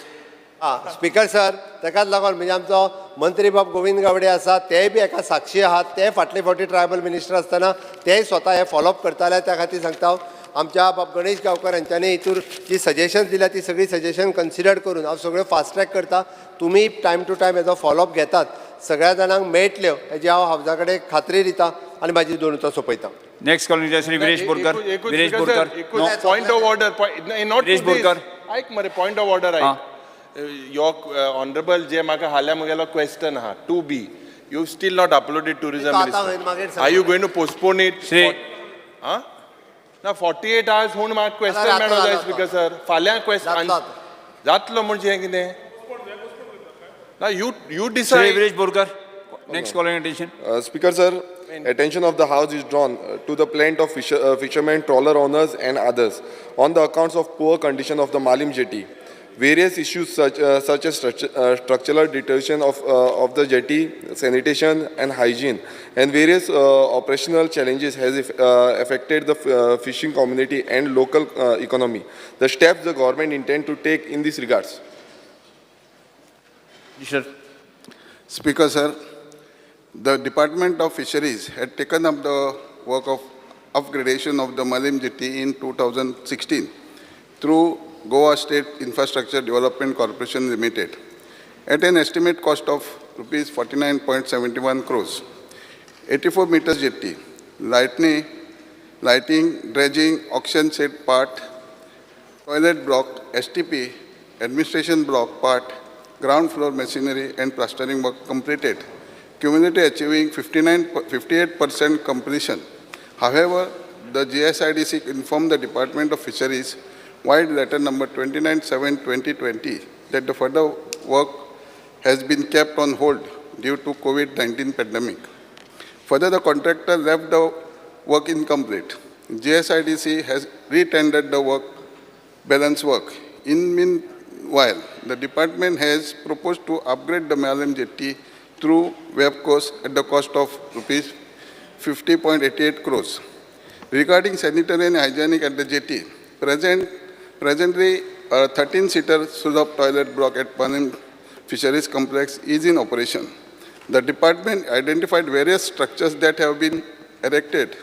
स्पीकर सर, ताकाच लागून म्हणजे आमचो मंत्री बाब गोविंद गावडे आसा तेय बी एका साक्षी आहात. ते फाटले फावटी ट्रायबल मिनिस्टर आसतना तेय स्वता हे फॉलोअप करताले. त्या खातीर सांगता आमच्या बाब गणेश गांवकर हांच्यांनी हितूर जी सजेशन्स दिल्या ती सगळी सजेशन कन्सिडर करून हांव सगळ्यो फास्ट ट्रॅक करता. तुमी टायम टू टायम हेजो फॉलोअप घेतात. सगळ्या जाणांक मेळटल्यो हेजी हांव हावजा कडेन खात्री दिता आनी म्हाजी दोनूचो सोंपयता. Next calling Shri Viresh Borkar. Viresh Borkar point of order not Viresh Borkar ऐक मरे point of order your honourable जे म्हाका हाल्या म्हगेलो क्वेश्चन आहा 2B you still not uploaded tourism minister. Are you going to postpone it? ना 48 hours होवन म्हाका क्वेश्चन मेळो जाय स्पीकर सर. फाल्यां क्वेश्चन जातलो म्हणजे कितें ना you decide. Viresh Borkar next calling attention. Speaker sir, attention of the House is drawn to the plaint of fishermen, trawler owners and others on the accounts of poor condition of the Malim jetty. Various issues such as structural deterioration of the jetty, sanitation and hygiene, and various operational challenges has affected the fishing community and local economy. The steps the government intend to take in these regards. Sure. Speaker sir, the Department of Fisheries had taken up the work of upgradation of the Malim jetty in 2016 through Goa State Infrastructure Development Corporation Limited at an estimate cost of rupees 49.71 crores. 84 meters jetty, lighting, dredging, auction shed part, toilet block, STP, administration block part, ground floor machinery and plastering work completed, cumulatively achieving 58% completion. However, the GSIDC informed the Department of Fisheries Wide Letter number 29/7/2020 that the further work has been kept on hold due to COVID-19 pandemic. Further, the contractor left the work incomplete. GSIDC has re-tendered the balance work. In meanwhile, the department has proposed to upgrade the Malim jetty through WebCos at the cost of rupees 50.88 crores. Regarding sanitary and hygienic at the jetty, presently a 13-seater Sudhap toilet block at Panim Fisheries Complex is in operation. The department identified various structures that have been erected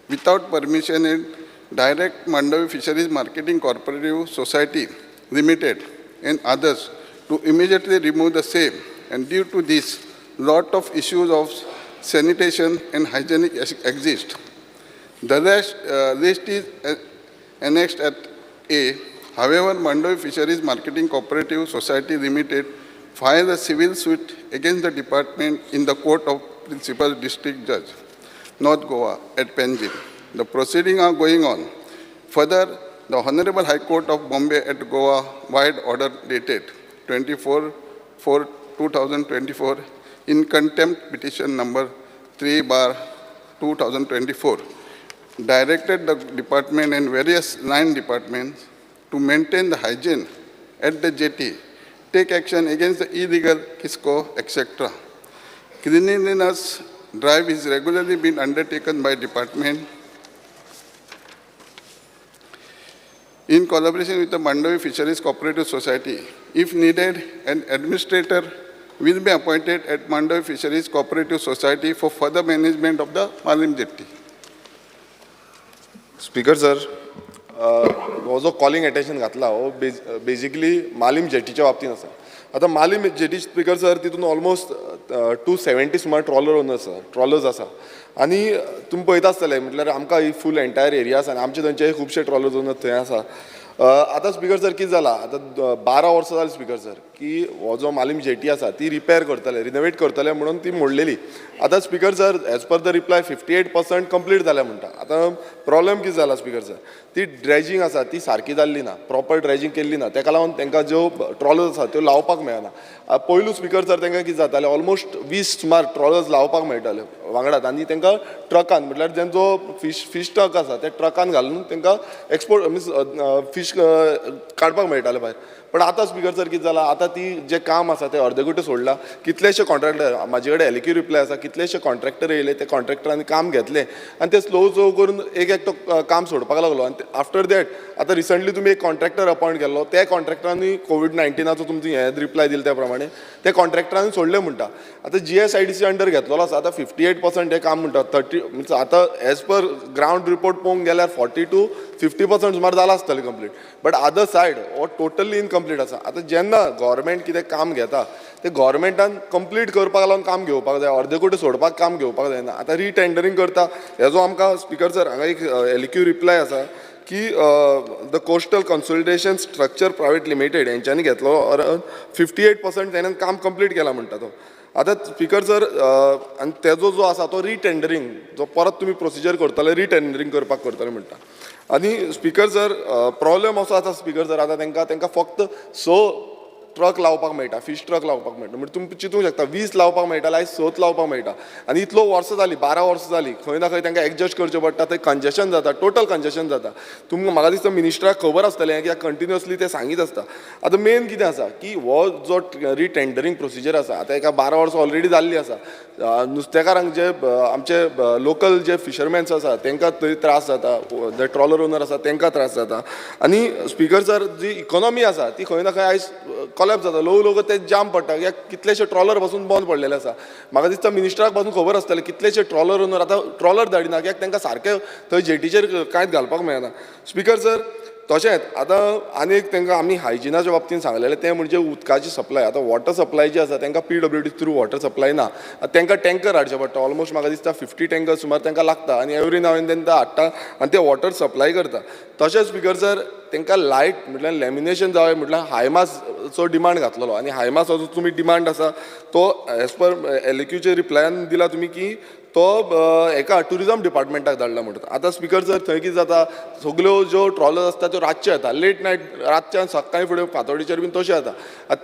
without permission and direct Mandavi Fisheries Marketing Cooperative Society Limited and others to immediately remove the same. And due to this, lot of issues of sanitation and hygienic exist. The list is annexed at A. However, Mandavi Fisheries Marketing Cooperative Society Limited filed a civil suit against the department in the Court of Principal District Judge, North Goa at Panjim. The proceedings are going on. Further, The Honorable High Court of Bombay at Goa, wide order dated 24/4/2024, in contempt petition number 3/2024, directed the department and various line departments to maintain the hygiene at the jetty, take action against the illegal kisco, etc. Cleanliness drive is regularly being undertaken by department in collaboration with the Mandavi Fisheries Cooperative Society. If needed, an administrator will be appointed at Mandavi Fisheries Cooperative Society for further management of the Malim Jetty. Speaker sir, हो जो calling attention घातला हो basically Malim जेटीच्या बाबतीन आसा. आता Malim jetty speaker sir तितून almost 270 सुमार trollers आसा आनी तुमी पळयता आसतले म्हटल्यार आमकां ही फूल एंटायर एरिया आसा आनी आमचे थंयचे खुबशे ट्रॉलर्स थंय आसा. आतां स्पीकर सर कितें जाला, आतां 12 वर्सां जाली स्पीकर सर की हो जो मालीम जेटी आसा ती रिपेर करतले, रिनोवेट करतले म्हणून ती मोडलेली. आतां speaker sir as per the reply 58% complete जाल्या म्हणटा. आतां प्रॉब्लेम कितें जाला स्पीकर सर, ती ड्रेजिंग आसा ती सारकी जाल्ली ना, प्रॉपर ड्रेजिंग केल्ली ना, तेका लागून तांकां ज्यो ट्रॉलर्स आसा त्यो लावपाक मेळना. पयलू स्पीकर सर तांकां कितें जातालें, ऑलमोस्ट 20 सुमार ट्रॉलर्स लावपाक मेळटाले वांगडात आनी तांकां ट्रकान म्हटल्यार जेंचो फीश ट्रक आसा त्या ट्रकान घालून तांकां एक्सपोर्ट मिन्स फीश काडपाक मेळटाले भायर. पण आतां स्पीकर सर कितें जाला, आतां ती जें काम आसा तें अर्देकूट सोडलां. कितलेशे कॉन्ट्रॅक्टर, म्हाजे कडेन एलिक्यू रिप्लाय आसा, कितलेशे कॉन्ट्रॅक्टर येयले, ते कॉन्ट्रॅक्टरांनी काम घेतलें आनी ते स्लो करून एक एकटो काम सोडपाक लागलो. आनी आफ्टर दॅट आतां रिसंटली तुमी एक कॉन्ट्रॅक्टर अपॉयंट केल्लो, त्या कॉन्ट्रॅक्टरांनी कोविड-19 तुमची हें रिप्लाय दिले त्या प्रमाणे त्या कॉन्ट्रॅक्टरांनी सोडलें म्हणटा. आतां GSIDC अंडर घेतलेलो आसा, आतां 58% हें काम म्हणटा. 30 मिन्स आतां एज पर ग्रावंड रिपोर्ट पळोवंक गेल्यार 40 to 50% सुमार जालां आसतलें कंप्लीट. बट अदर सायड हो टोटली इनकम्प्लीट आसा. आतां जेन्ना गव्हर्मेंट कितें काम घेता तें गव्हर्मेंटान कंप्लीट करपाक लागून काम घेवपाक जाय, अर्देकूट सोडपाक काम घेवपाक जायना. आतां रिटेंडरींग करता, हेजो आमकां स्पीकर सर हांगा एक एलिक्यू रिप्लाय आसा की the coastal consolidation structure private limited हेंच्यांनी घेतलो 58% तेणें काम कंप्लीट केला म्हणटा तो. आतां स्पीकर सर आनी तेजो जो आसा तो रिटेंडरींग जो परत तुमी प्रोसिजर करतले रिटेंडरींग करपाक करतले म्हणटा. आनी स्पीकर सर प्रॉब्लेम असो आसा स्पीकर सर, आतां तांकां फक्त 6 ट्रक लावपाक मेळटा, फीश ट्रक लावपाक मेळटा. म्हणजे तुमी चिंतूंक शकता 20 लावपाक मेळटा, आयज 6 लावपाक मेळटा. आनी इतलो वर्सां जाली, 12 वर्सां जाली, खंय ना खंय तांकां एडजस्ट करचें पडटा. थंय कंजेशन जाता, टोटल कंजेशन जाता. तुमकां म्हाका दिसता मिनिस्टराक खबर आसतलें कित्याक कंटिन्युअसली ते सांगीत आसता. आतां मेन कितें आसा की हो जो रिटेंडरींग प्रोसिजर आसा, आतां एका 12 वर्सां ऑलरेडी जाल्ली आसा. नुस्तेकारांक जे आमचे लोकल जे फिशरमॅन्स आसा तांकां थंय त्रास जाता, जे ट्रॉलर ओनर आसा तांकां त्रास जाता. आनी स्पीकर सर जी इकॉनॉमी आसा ती खंय ना खंय आयज कॉलॅप्स जाता. लोक ते जाम पडटा कित्याक कितलेशे ट्रॉलर पासून बंद पडलेले आसा. म्हाका दिसता मिनिस्टराक पासून खबर आसतलें कितलेशे ट्रॉलर ओनर आतां ट्रॉलर धाडिना कित्याक तांकां सारके थंय जेटीचेर कांयच घालपाक मेळना. स्पीकर सर तशेंच आतां आनी एक तांकां आमी हायजिनाच्या बाबतींत सांगलेलें तें म्हणजे उदकाची सप्लाय. आतां वॉटर सप्लाय जी आसा तांकां PWD थ्रू वॉटर सप्लाय ना. तांकां टँकर हाडचे पडटा. ऑलमोस्ट म्हाका दिसता 50 टँकर सुमार तांकां लागता आनी एवरी नाव एन देन ते हाडटा आनी ते वॉटर सप्लाय करता. तशेंच स्पीकर सर तांकां लायट म्हटल्यार लॅमिनेशन जावं म्हटल्यार हायमासचो डिमांड घातलेलो आनी हायमासाचो जो तुमी डिमांड आसा तो एज पर एलिक्यूचे रिप्लायान दिला तुमी की तो एका टुरिजम डिपार्टमेंटाक धाडला म्हणटा. आतां स्पीकर सर थंय कितें जाता, सगल्यो ज्यो ट्रॉलर आसता त्यो रातचे येता, लेट नायट रातच्यान सकाळीं फुडें फातोडीचेर बीन तशें जाता.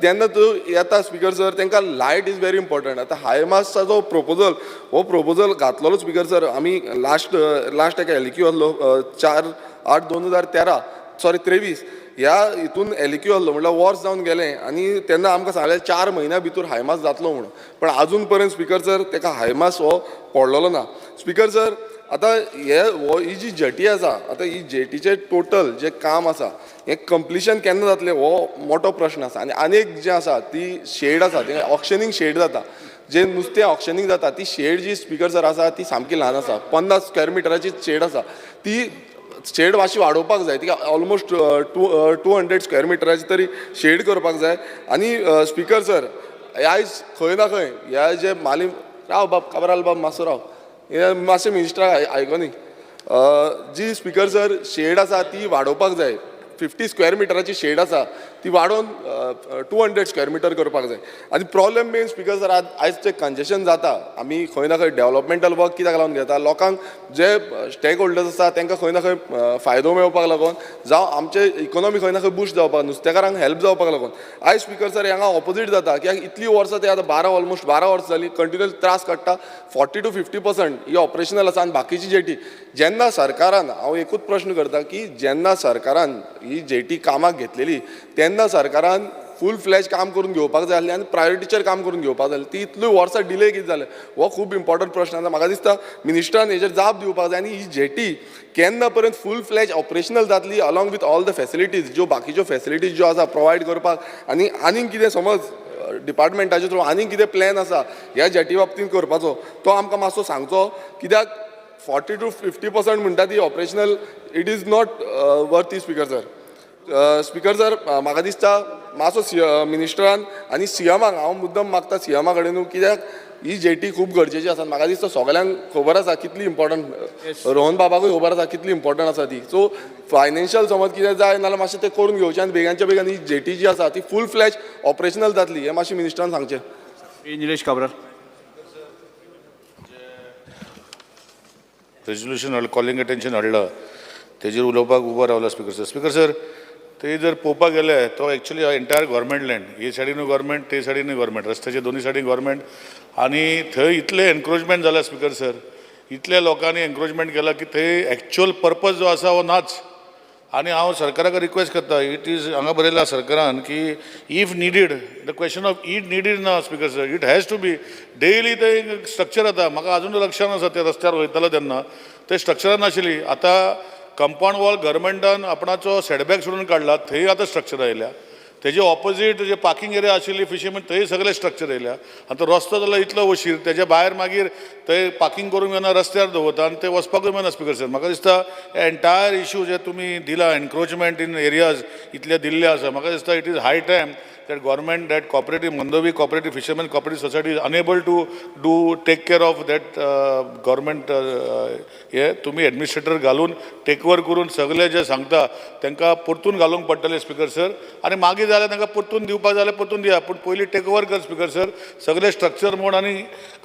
तेन्ना तूं येता स्पीकर सर तांकां लायट इज व्हेरी इम्पॉर्टंट. आतां हायमासचा जो प्रपोजल हो प्रपोजल घातलेलो स्पीकर सर आमी लास्ट एका एलिक्यू आहलो 4/8/2023 ह्या हितून एलिक्यू आहलो म्हटल्यार वर्स जावन गेलें आनी तेन्ना आमकां सांगलें 4 म्हयन्या भितर हायमास जातलो म्हणून. पण आजून पर्यंत स्पीकर सर ताका हायमास हो पडलेलो ना. स्पीकर सर आतां ही जी जेटी आसा, आतां ही जेटीचें टोटल जें काम आसा हें कंप्लिशन केन्ना जातलें हो मोठो प्रश्न आसा. आनी आनीक जें आसा ती शेड आसा तें ऑक्शनींग शेड जाता. जे नुस्तें ऑक्शनींग जाता ती शेड जी स्पीकर सर आसा ती सामकी ल्हान आसा. 50 स्क्वेअर मिटराची शेड आसा. ती शेड मातशी वाडोवपाक जाय. तिका ऑलमोस्ट 200 स्क्वेअर मिटराची तरी शेड करपाक जाय. आनी स्पीकर सर आयज खंय ना खंय ह्या जे मालीम राव बाब काबराल बाब मातसो राव हे मातशें मिनिस्टराक आयकोनी जी स्पीकर सर शेड आसा ती वाडोवपाक जाय. 50 स्क्वेअर मिटराची शेड आसा ती वाडोवन 200 स्क्वेअर मिटर करपाक जाय आनी प्रॉब्लेम मेन स्पीकर सर आयज तें कंजेशन जाता आमी खंय ना खंय डेव्हलपमेंटल वर्क कित्याक लागून घेता लोकांक जे स्टेक होल्डर्स आसा तांकां खंय ना खंय फायदो मेळपाक लागून जावं आमचे इकॉनॉमी खंय ना खंय बूस्ट जावपाक नुस्तेकारांक हेल्प जावपाक लागून आयज स्पीकर सर हांगा ऑपोजीट जाता कित्याक इतलीं वर्सां ते आतां ऑलमोस्ट 12 वर्सां जालीं कंटिन्युअस त्रास काडटा 40 to 50% ही ऑपरेशनल आसा आनी बाकीची जेटी जेन्ना सरकारान हांव एकूच प्रश्न करता की जेन्ना सरकारान ही जेटी कामाक घेतलेली तेन्ना सरकारान फूल फ्लॅश काम करून घेवपाक जाय आसलें आनी प्रायोरिटीचेर काम करून घेवपाक जाय ती इतली वर्सां डिले कितें जालें हो खूब इम्पॉर्टंट प्रश्न आसा म्हाका दिसता मिनिस्टरान हेजेर जाप दिवपाक जाय आनी ही जेटी केन्ना पर्यंत फूल फ्लॅश ऑपरेशनल जातली along with all the facilities ज्यो बाकीच्यो फॅसिलिटीज ज्यो आसा प्रोवायड करपाक आनी आनीक कितें समज डिपार्टमेंटाचे थ्रू आनीक कितें प्लॅन आसा ह्या जेटी बाबतींत करपाचो तो आमकां मातसो सांगचो कित्याक 40 to 50% म्हणटा ती operational it is not worth speaker sir speaker sir म्हाका दिसता मातसो मिनिस्टरान आनी सीएमाक हांव मुद्दम मागता सीएमा कडेन कित्याक ही जेटी खूब गरजेची आसा म्हाका दिसता सगळ्यांक खबर आसा कितली इम्पॉर्टंट रोहन बाबाकूय खबर आसा कितली इम्पॉर्टंट आसा ती सो फायनान्शियल समज कितें जाय नाल्यार मातशें तें करून घेवचें आनी बेगांच्या बेगान ही जेटी जी आसा ती फूल फ्लॅश ऑपरेशनल जातली हें मातशें मिनिस्टरान सांगचें Nilesh Cabral resolution calling attention हाडला तेजेर उलोवपाक उबो रावला स्पीकर सर ते जर पळोवपाक गेले तो एक्चुअली एंटायर गव्हर्मेंट लँड हे सायडीन गव्हर्मेंट ते सायडीन गव्हर्मेंट रस्त्याचे दोन्ही सायडीन गव्हर्मेंट आनी थंय इतले एनक्रोचमेंट जाला स्पीकर सर इतल्या लोकांनी एनक्रोचमेंट केला की थंय एक्चुअल पर्पज जो आसा हो नाच आनी हांव सरकाराक रिक्वेस्ट करता इट इज हांगा बरयला सरकारान की if needed the question of it needed ना speaker sir it has to be daily ते स्ट्रक्चर येता म्हाका अजून लक्षान आसा ते रस्त्यार वयतालो तेन्ना ते स्ट्रक्चरान नाशिल्ली आतां कंपाऊंड वॉल गव्हर्मेंटान आपणाचो सेटबॅक सोडून काडला थंय आतां स्ट्रक्चर आयल्या तेजे ऑपोजीट जे पार्किंग एरिया आशिल्ली फिशरमॅन थंय सगळे स्ट्रक्चर येयल्या आनी तो रस्तो जालो इतलो वशीर तेजे भायर मागीर थंय पार्किंग करूंक येना रस्त्यार दवरता आनी ते वचपाकूय मेळना स्पीकर सर म्हाका दिसता एंटायर इशू जे तुमी दिला एनक्रोचमेंट इन एरियाज इतले दिल्ले आसा म्हाका दिसता it is hi time that government, that cooperative, Mandovi Cooperative Fishermen Cooperative Society is unable to take care of that government हे तुम्ही एडमिनिस्ट्रेटर घालून टेक ओवर करून सगळे जे सांगता तांकां परतून घालूंक पडटले स्पीकर सर आनी मागीर जाल्यार तांकां परतून दिवपाक जाल्यार परतून दिया पूण पयलीं टेक ओवर कर स्पीकर सर सगळे स्ट्रक्चर म्हूण आनी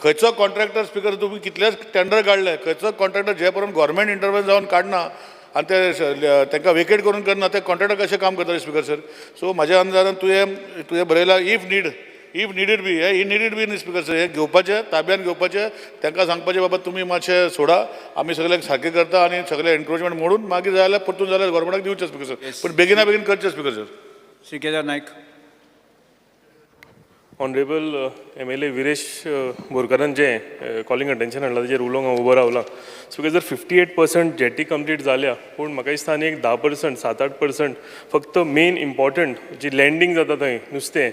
खंयचो कॉन्ट्रॅक्टर स्पीकर तुम्ही कितलेच टेंडर काडले खंयचो कॉन्ट्रॅक्टर जे पर्यंत गव्हर्मेंट इंटरव्हन जावन काडना आनी ते तांकां वेकेट करून करना ते कॉन्ट्रॅक्टर कशें काम करतले स्पीकर सर सो म्हाज्या अंदाजान तुवें बरयलां इफ निडीड बी हे निडीड बी न्ही स्पीकर सर हे घेवपाचें ताब्यान घेवपाचें तांकां सांगपाचें बाबा तुमी मातशें सोडा आमी सगळ्यांक सारकें करता आनी सगळे एनक्रोचमेंट मोडून मागीर जाल्यार परतून जाल्यार गव्हर्मेंटाक दिवचें स्पीकर सर पूण बेगिना बेगीन करचें speaker sir Shri Kedar Naik honourable MLA Viresh बोरकारान जें कॉलिंग अटेन्शन हाडलां तेजेर उलोवंक हांव उबो रावलां सो जर 58% जेटी कंप्लीट जाल्या पूण म्हाका दिसता आनी एक 10% 7-8% फक्त मेन इम्पॉर्टंट जी लँडींग जाता थंय नुस्तें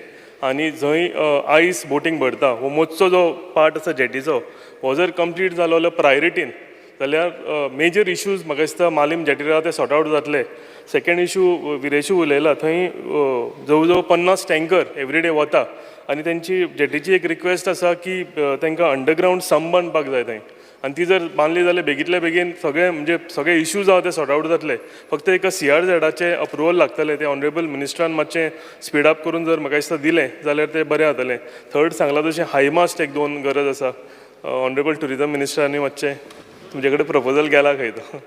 आनी जंय आयस बोटींग भरता हो मोचो जो पार्ट आसा जेटीचो हो जर कंप्लीट जालो जाल्यार प्रायोरिटीन जाल्यार मेजर इश्यूज म्हाका दिसता मालीम जेटीर आहा ते सॉर्ट आवट जातले सेकंड इशू विरेशू उलयला थंय जवळ जवळ 50 टँकर एवरीडे वता आनी तेंची जेटीची एक रिक्वेस्ट आसा की तांकां अंडरग्रावंड संप बांदपाक जाय थंय आनी ती जर बांदली जाल्यार बेगींतल्या बेगीन सगळे इश्यूज आहा ते सॉर्ट आवट जातले फक्त एका CRZचे अप्रुवल लागतले ते ऑनरेबल मिनिस्टरान मातशें स्पीड अप करून जर म्हाका दिसता दिलें जाल्यार ते बरें जातलें थर्ड सांगलां तशें हायमास्ट एक 2 गरज आसा ऑनरेबल टुरिजम मिनिस्टरांनी मातशें तुमचे कडेन प्रपोजल गेला खंय तो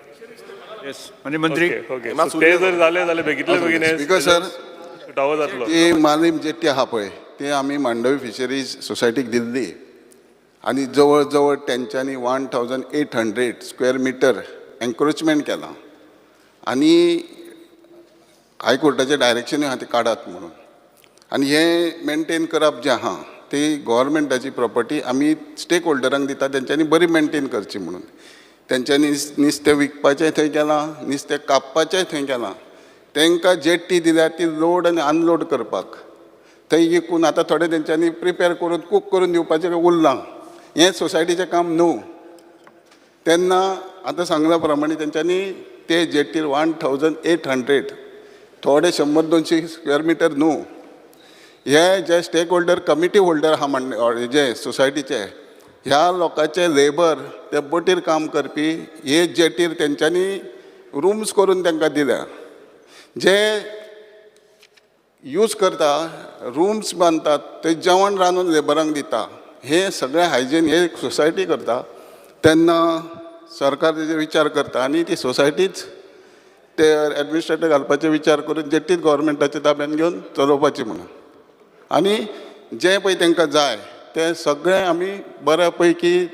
म्हणजे मंत्री ओके ते जर जालें जाल्यार बेगींतल्या बेगीन स्पीकर सर डावो जातलो ती मालीम जेटी आहा पळय ती आमी मांडवी फिशरीज सोसायटीक दिल्ली आनी जवळ जवळ तेंच्यांनी 1800 स्क्वेअर मिटर एन्क्रोचमेंट केलां आनी हायकोर्टाचें डायरेक्शनूय आहा ते काडात म्हणून आनी हें मेनटेन करप जें आहा ती गव्हर्मेंटाची प्रॉपर्टी आमी स्टेक होल्डरांक दिता तेंच्यांनी बरी मेनटेन करची म्हणून तेंच्यांनी नुस्तें विकपाचें थंय केलां नुस्तें कापपाचेंय थंय केलां तांकां जेट्टी दिल्या ती लोड आनी अनलोड करपाक थंय विकून आतां थोडे तेंच्यांनी प्रिपेर करून कूक करून दिवपाचें उरलां हें सोसायटीचें काम न्हू तेन्ना आतां सांगल्या प्रमाणे तेंच्यांनी ते जेटीर 1800 थोडे 100-200 स्क्वेअर मिटर न्हू हे जे स्टेक होल्डर कमिटी होल्डर आहा हेजे सोसायटीचे ह्या लोकांचे लेबर ते बोटीर काम करपी हे जेटीर तेंच्यांनी रुम्स करून तांकां दिल्या जे यूज करता, रूम्स बांदतात, ते जेवण रांदून लेबरांक दिता, हे सगळें हायजीन हे सोसायटी करता, तेन्ना सरकार तेजेर विचार करता आनी ती सोसायटीच ते एडमिनिस्ट्रेटर घालपाचे विचार करून जेट्टीच गव्हर्मेंटाच्या ताब्यान घेवन चलोवपाची म्हणून. आनी जें पळय तांकां जाय तें सगळें आमी बऱ्या पैकी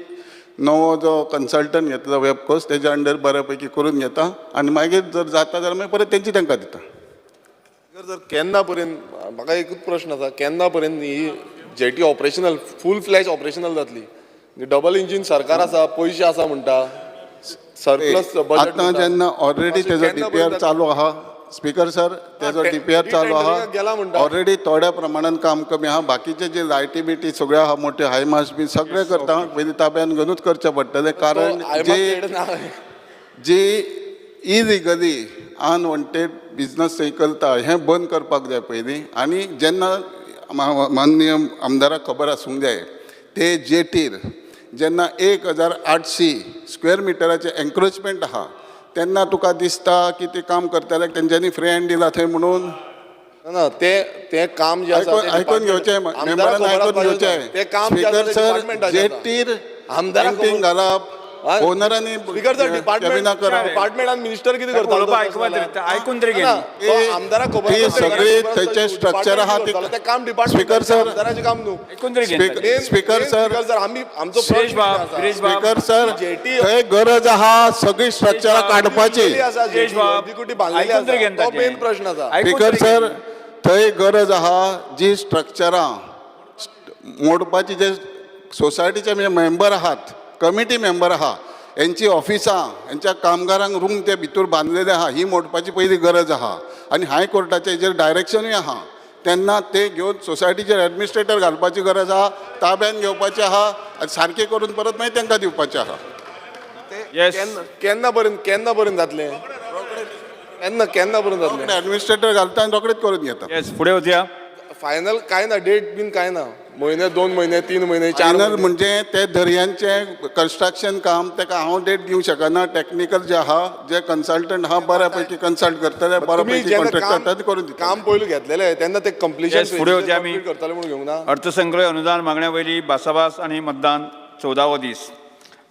नवो जो कन्सल्टंट घेतलो वेबकोस तेज्या अंडर बऱ्या पैकी करून घेता आनी मागीर जर जाता जाल्यार मागीर परत तेंची तांकां दिता. जर केन्ना पर्यंत म्हाका एकूच प्रश्न आसा, केन्ना पर्यंत ही जेटी ऑपरेशनल फूल फ्लॅश ऑपरेशनल जातली? डबल इंजीन सरकार आसा, पयशे आसा म्हणटा, सरप्लस बजेट आतां जेन्ना ऑलरेडी तेजो DPR चालू आहा, स्पीकर सर तेजो DPR चालू आहा, ऑलरेडी थोड्या प्रमाणान काम कमी आहा, बाकीचे जे लायटी बिटी सगळे आहा मोठे हायमास बी सगळे करता, पयलीं ताब्यान घेवनूच करचें पडटलें, कारण जी इलिगली अनवॉन्टेड बिजनस थंय करता हें बंद करपाक जाय पयलीं. आनी जेन्ना माननीय आमदाराक खबर आसूंक जाय ते जेटीर जेन्ना 1800 स्क्वेअर मिटराचें एन्क्रोचमेंट आहा तेन्ना तुका दिसता की ते काम करतले तेंच्यांनी फ्री हँड दिला थंय म्हणून? ना ते काम जे आसा आयकून घेवचें, मेंबरान आयकून घेवचें. ते काम स्पीकर सर, जेटीर पेंटींग घालप, ओनरांनी जमिना करप, डिपार्टमेंट आनी मिनिस्टर कितें करता ऐकून तरी आमदाराक खबर ती सगळी थंयचे स्ट्रक्चर आहा ते काम डिपार्टमेंट स्पीकर सर, आमदाराचें काम न्हू. स्पीकर सर, आमी आमचो स्पीकर सर, थंय गरज आहा सगळी स्ट्रक्चरां काडपाची. एक्झिक्युटीव बांदलेली आसा, तो मेन प्रश्न आसा. स्पीकर सर, थंय गरज आहा जी स्ट्रक्चरां मोडपाची, जे सोसायटीचे मेंबर आहात, कमिटी मेंबर आहा, यांची ऑफिसां, यांच्या कामगारांक रूम ते भितर बांदलेले आहा, ही मोडपाची पहिली गरज आहा. आनी हायकोर्टाचे हेजेर डायरेक्शनूय आहा, तेन्ना ते घेवन सोसायटीचेर एडमिनिस्ट्रेटर घालपाची गरज आहा, ताब्यान घेवपाचें आहा, आनी सारकें करून परत मागीर तांकां दिवपाचें आहा. केन्ना पर्यंत जातलें? केन्ना पर्यंत जातलें? एडमिनिस्ट्रेटर घालता आनी रोखडेच करून घेता. फुडें वचया. फायनल काय ना, डेट बीन काय ना, म्हयने 2 म्हयने 3 म्हयने 4 फायनल म्हणजे ते दर्यांचे कन्स्ट्रक्शन काम ताका हांव डेट दिवंक शकना. टेक्निकल जे आहा, जे कन्सल्टंट आहा बऱ्या पैकी कन्सल्ट करतले, बऱ्या पैकी कॉन्ट्रॅक्टर करून दिता. काम पयलू घेतलेलें तेन्ना ते कंप्लिशन फुडें वचया आमी. करतले म्हणून घेवंक ना. अर्थसंकल्प अनुदान मागण्या वयली भासाभास आनी मतदान 14वो दीस.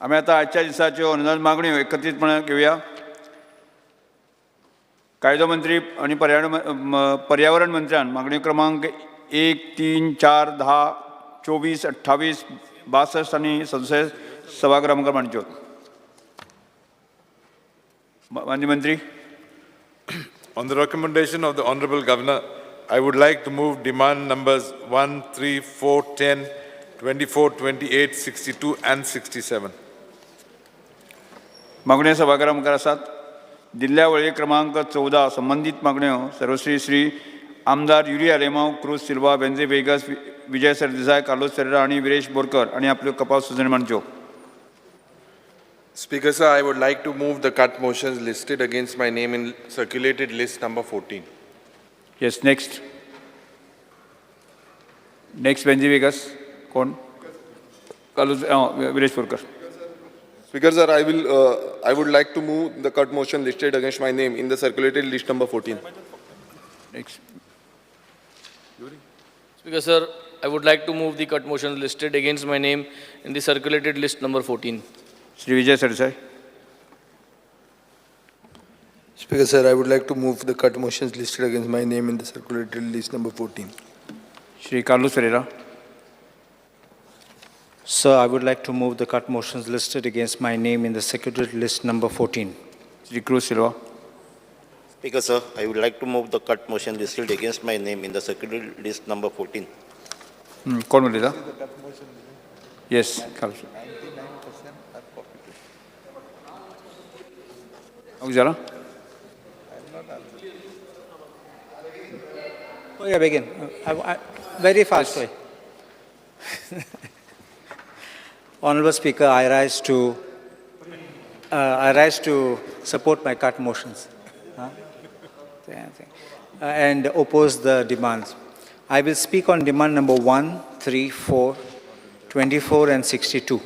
आमी आतां आजच्या दिसाच्यो अनुदान मागण्यो एकत्रीतपणान घेवया. कायदो मंत्री आणि पर्यावरण मंत्र्यान मागणी क्रमांक 1, 3, 4, 10, 24, 28, 62 आणि 67 सभागृहांक मांडच्यो. माननीय मंत्री. On the recommendation of the Honorable Governor, I would like to move demand numbers 1, 3, 4, 10, 24, 28, 62 and 67. मागण्यो सभागृहांक आसात. दिल्ल्या वळेरी क्रमांक 14 संबंधित मागण्यो सर्वश्री श्री आमदार युरी आलेमांव, क्रूज सिल्वा, बेंझे वेगस, विजय सरदेसाय, कार्लोस फेरेरा आणि विरेश बोरकर आणि आपल्यो कपाल सुजन मांडच्यो. Speaker sir, I would like to move the cut motions listed against my name in circulated list number 14. Yes, next. Next, Benji Vegas. कोण? Carlos Viresh Borkar. Speaker sir, I would like to move the cut motion listed against my name in the circulated list number 14. Next. Speaker sir, I would like to move the cut motion listed against my name in the circulated list number 14. Shri Vijay Sardesai. Speaker sir, I would like to move the cut motions listed against my name in the circulated list number 14. Shri Carlos Ferreira. Sir, I would like to move the cut motions listed against my name in the circulated list number 14. Shri Cruz Silva. Speaker sir, I would like to move the cut motion listed against my name in the circulated list number 14. कोण म्हणलेला? Yes, Carlos. झाला? Oh, yeah, begin. Very fast way. Honorable Speaker, I rise to support my cut motions and oppose the demands. I will speak on demand number 1, 3, 4, 24 and 62.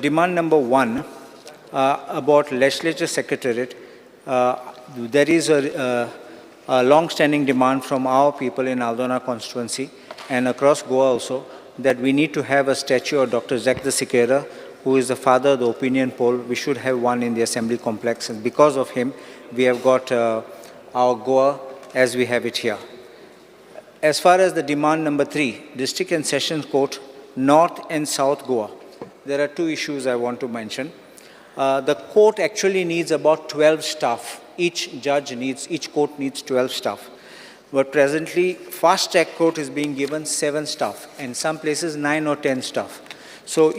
Demand number 1 about legislature secretariat. There is a long-standing demand from our people in Aldona constituency and across Goa also, that we need to have a statue of Dr. Jacques de Siqueira, who is the father of the opinion poll. We should have one in the assembly complex, and because of him, we have got our Goa as we have it here. As far as the demand number 3, District and Sessions Court, North and South Goa, there are 2 issues I want to mention. The court actually needs about 12 staff. Each court needs 12 staff. But presently, fast track court is being given 7 staff, and some places 9 or 10 staff. So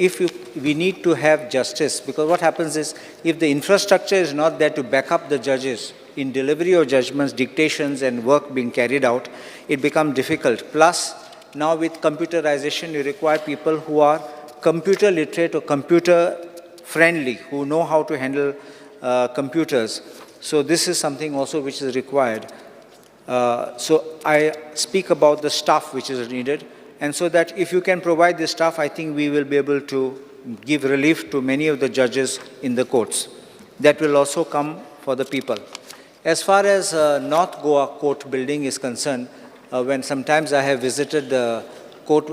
we need to have justice, because what happens is, if the infrastructure is not there to back up the judges in delivery of judgments, dictations and work being carried out, it becomes difficult. Plus, now with computerization, you require people who are computer literate or computer friendly, who know how to handle computers. So this is something also which is required. So I speak about the staff which is needed, and so that if you can provide the staff, I think we will be able to give relief to many of the judges in the courts. That will also come for the people. As far as North Goa court building is concerned, when sometimes I have visited the court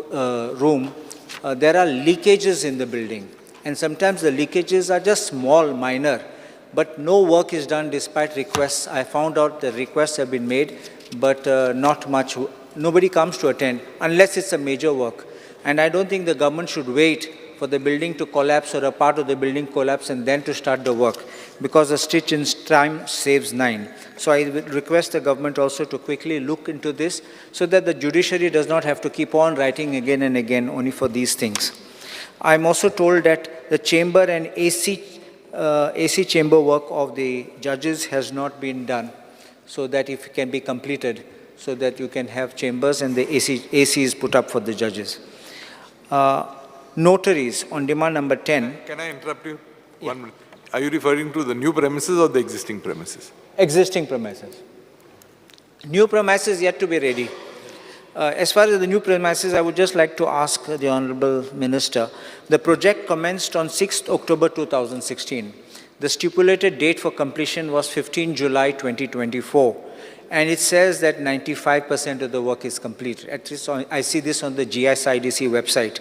room, there are leakages in the building, and sometimes the leakages are just small, minor, but no work is done despite requests. I found out the requests have been made, but not much. Nobody comes to attend unless it's a major work. And I don't think the government should wait for the building to collapse or a part of the building collapse and then to start the work, because a stitch in time saves 9. So I would request the government also to quickly look into this, so that the judiciary does not have to keep on writing again and again only for these things. I'm also told that the chamber and AC chamber work of the judges has not been done, so that if it can be completed, so that you can have chambers and the AC is put up for the judges. Notaries on demand number 10. Can I interrupt you? 1 minute. Are you referring to the new premises or the existing premises? Existing premises. New premises yet to be ready. As far as the new premises, I would just like to ask the Honorable Minister, the project commenced on 6th October 2016. The stipulated date for completion was 15 July 2024. And it says that 95% of the work is complete. At least I see this on the GSIDC website.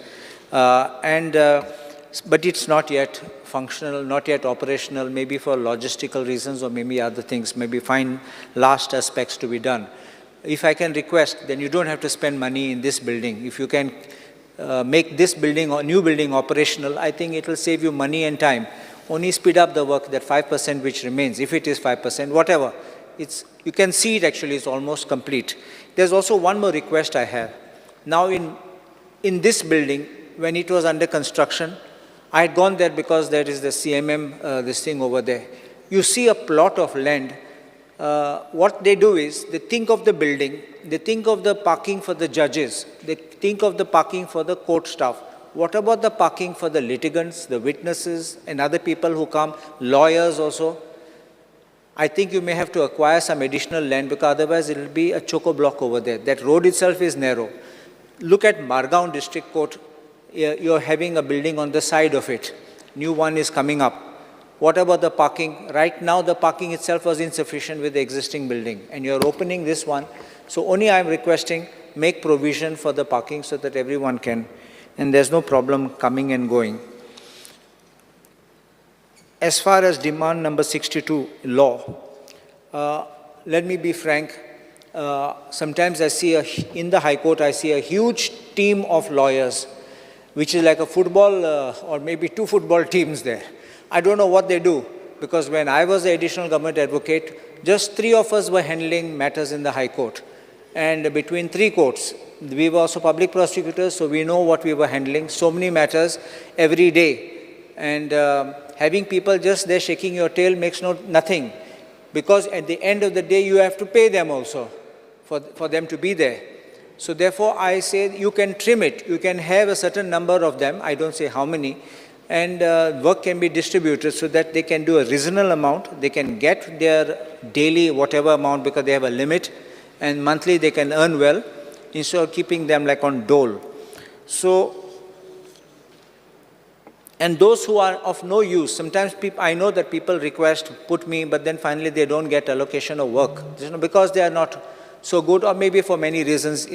But it's not yet functional, not yet operational, maybe for logistical reasons or maybe other things, maybe fine last aspects to be done. If I can request, then you don't have to spend money in this building. If you can make this building or new building operational, I think it will save you money and time. Only speed up the work, that 5% which remains, if it is 5%, whatever. You can see it actually is almost complete. There's also one more request I have. Now in this building, when it was under construction, I had gone there because there is the CMM, this thing over there. You see a plot of land. What they do is, they think of the building, they think of the parking for the judges, they think of the parking for the court staff. What about the parking for the litigants, the witnesses, and other people who come, lawyers also? I think you may have to acquire some additional land, because otherwise it will be a choco-block over there. That road itself is narrow. Look at Margaon District Court. You're having a building on the side of it. New one is coming up. What about the parking? Right now the parking itself was insufficient with the existing building, and you're opening this one. So only I'm requesting, make provision for the parking so that everyone can, and there's no problem coming and going. As far as demand number 62, law, let me be frank. Sometimes I see, in the High Court, I see a huge team of lawyers, which is like a football or maybe 2 football teams there. I don't know what they do, because when I was the additional government advocate, just 3 of us were handling matters in the High Court. And between 3 courts, we were also public prosecutors, so we know what we were handling, so many matters every day. And having people just there shaking your tail makes nothing, because at the end of the day, you have to pay them also for them to be there. So therefore, I say you can trim it. You can have a certain number of them. I don't say how many. And work can be distributed so that they can do a reasonable amount. They can get their daily whatever amount, because they have a limit. And monthly they can earn well, instead of keeping them like on dole. So And those who are of no use, sometimes I know that people request, put me, but then finally they don't get allocation of work, because they are not so good, or maybe for many reasons,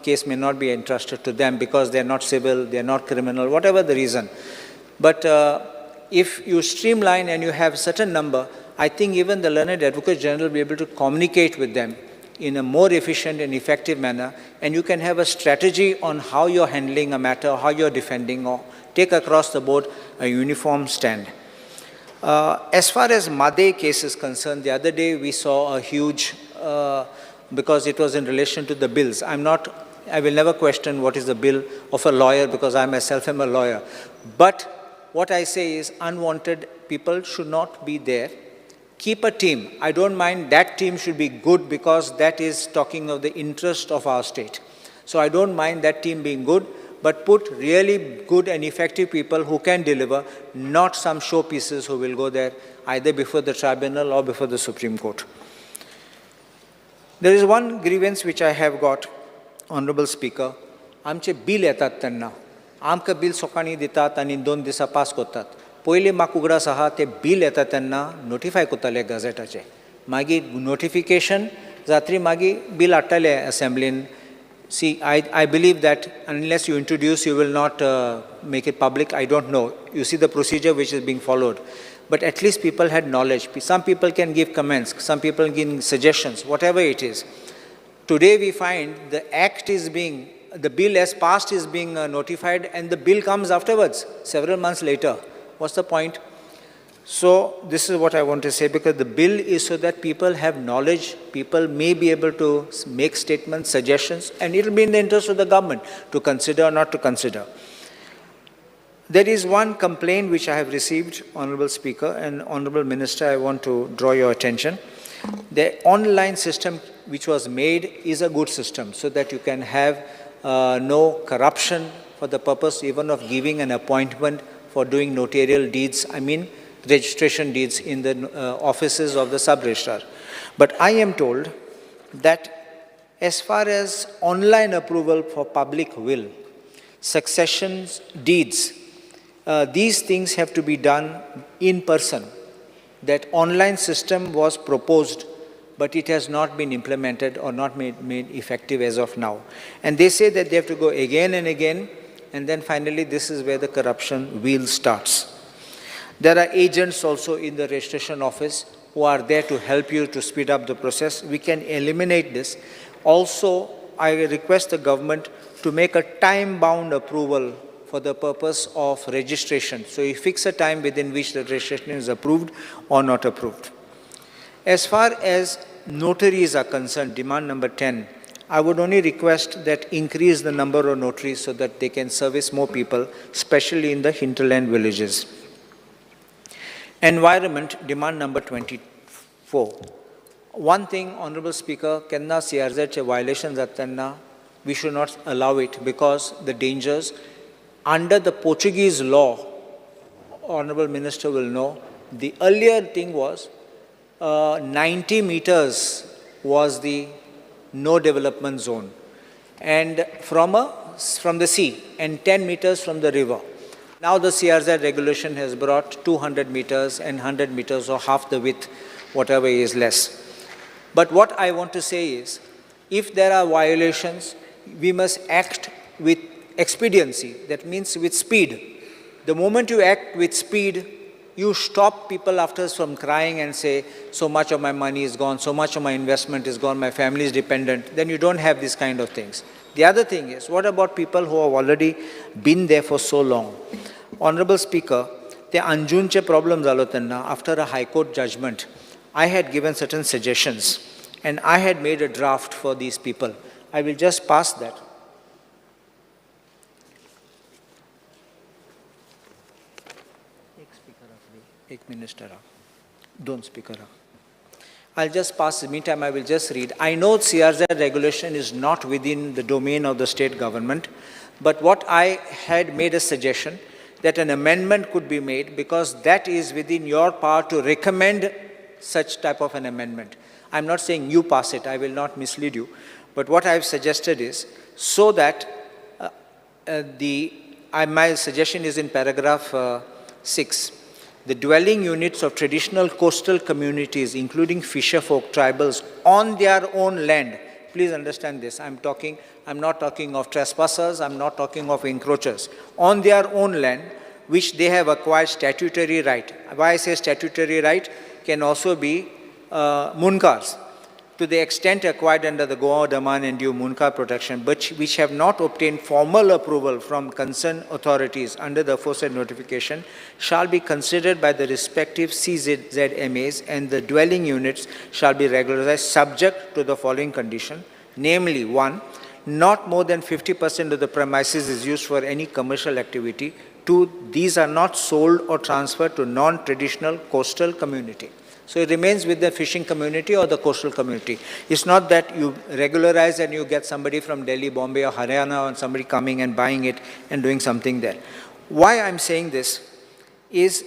case may not be entrusted to them because they are not civil, they are not criminal, whatever the reason. But if you streamline and you have a certain number, I think even the Learned Advocate General will be able to communicate with them in a more efficient and effective manner, and you can have a strategy on how you're handling a matter, how you're defending, or take across the board a uniform stand. As far as Madhe case is concerned, the other day we saw a huge, because it was in relation to the bills. I will never question what is the bill of a lawyer, because I myself am a lawyer. But what I say is unwanted people should not be there. Keep a team. I don't mind that team should be good, because that is talking of the interest of our state. So I don't mind that team being good, but put really good and effective people who can deliver, not some showpieces who will go there either before the tribunal or before the Supreme Court. There is one grievance which I have got, Honorable Speaker. आमचे bill येतात तेन्ना आमकां bill सकाळीं दितात आनी 2 दिसां pass करतात. पयलीं म्हाका उगडास आहा ते बिल येता तेन्ना नोटिफाय करताले गॅझेटाचेर. मागीर नोटिफिकेशन जातरी मागीर बिल हाडटाले असेंब्लीन. See, I believe that unless you introduce, you will not make it public. I don't know. You see the procedure which is being followed. But at least people had knowledge. Some people can give comments. Some people give suggestions, whatever it is. Today we find the bill as passed is being notified, and the bill comes afterwards, several months later. What's the point? So this is what I want to say, because the bill is so that people have knowledge, people may be able to make statements, suggestions, and it will be in the interest of the government to consider or not to consider. There is one complaint which I have received, Honorable Speaker and Honorable Minister, I want to draw your attention. The online system which was made is a good system, so that you can have no corruption for the purpose even of giving an appointment for doing notarial deeds, registration deeds in the offices of the sub-registrar. But I am told that as far as online approval for public will, successions, deeds, these things have to be done in person. That online system was proposed, but it has not been implemented or not made effective as of now. And they say that they have to go again and again, and then finally this is where the corruption wheel starts. There are agents also in the registration office who are there to help you to speed up the process. We can eliminate this. Also, I request the government to make a time-bound approval for the purpose of registration. So you fix a time within which the registration is approved or not approved. As far as notaries are concerned, demand number 10, I would only request that increase the number of notaries so that they can service more people, especially in the hinterland villages. Environment, demand number 24. One thing, Honorable Speaker, kenna CRZ violations atanna, we should not allow it, because the dangers under the Portuguese law, Honorable Minister will know, the earlier thing was 90 meters was the no development zone, and from the sea, and 10 meters from the river. Now the CRZ regulation has brought 200 meters and 100 meters, or half the width, whatever is less. But what I want to say is, if there are violations, we must act with expediency. That means with speed. The moment you act with speed, you stop people after from crying and say, so much of my money is gone, so much of my investment is gone, my family is dependent. Then you don't have these kind of things. The other thing is, what about people who have already been there for so long? Honorable Speaker, the Anjunche problem zalo tenna, after a High Court judgment, I had given certain suggestions, and I had made a draft for these people. I will just pass that. Minister, don't speaker. I'll just pass. Meantime, I will just read. I know CRZ regulation is not within the domain of the state government, but what I had made a suggestion that an amendment could be made, because that is within your power to recommend such type of an amendment. I'm not saying you pass it. I will not mislead you. But what I've suggested is, so that my suggestion is in paragraph 6. The dwelling units of traditional coastal communities, including fisherfolk, tribals, on their own land. Please understand this. I'm not talking of trespassers, I'm not talking of encroachers. On their own land, which they have acquired statutory right. Why I say statutory right can also be munkars, to the extent acquired under the Goa, Daman and Diu Munkar protection, but which have not obtained formal approval from concerned authorities under the aforesaid notification, shall be considered by the respective CZMAs, and the dwelling units shall be regularized subject to the following condition, namely, 1, not more than 50% of the premises is used for any commercial activity. 2, these are not sold or transferred to non-traditional coastal community. So it remains with the fishing community or the coastal community. It's not that you regularize and you get somebody from Delhi, Bombay or Haryana or somebody coming and buying it and doing something there. Why I'm saying this is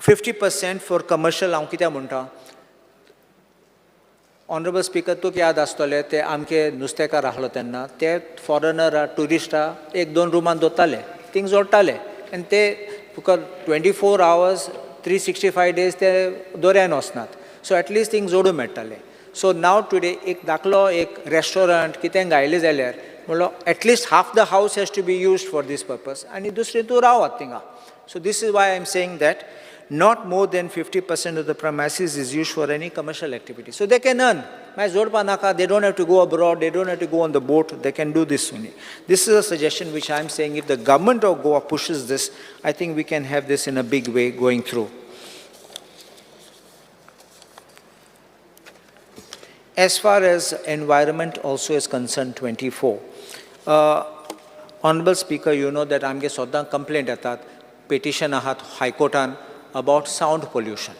50% for commercial हांव कित्याक म्हणटा honourable speaker तुका याद आसतलें ते आमचे नुस्तेकार आसलो तेन्ना ते फॉरेनर टुरिस्टा 1-2 रुमान दवरताले थिंग जोडटाले आनी ते तुका 24 hours 365 days ते दोऱ्यान वचनात सो एटलिस्ट थिंग जोडूं मेळटाले सो नाव टुडे एक दाखलो एक रेस्टॉरंट कितें गायलें जाल्यार म्हणलो at least half the house has to be used for this purpose आनी दुसरें तूं रावात थिंगा so this is why I am saying that not more than 50% of the premises is used for any commercial activity. So they can earn. They don't have to go abroad, they don't have to go on the boat, they can do this only. This is a suggestion which I'm saying if the government of Goa pushes this, I think we can have this in a big way going through. As far as environment also is concerned, 24. Honorable Speaker, you know that I'm getting a complaint atat, petition ahat High Courtan about sound pollution.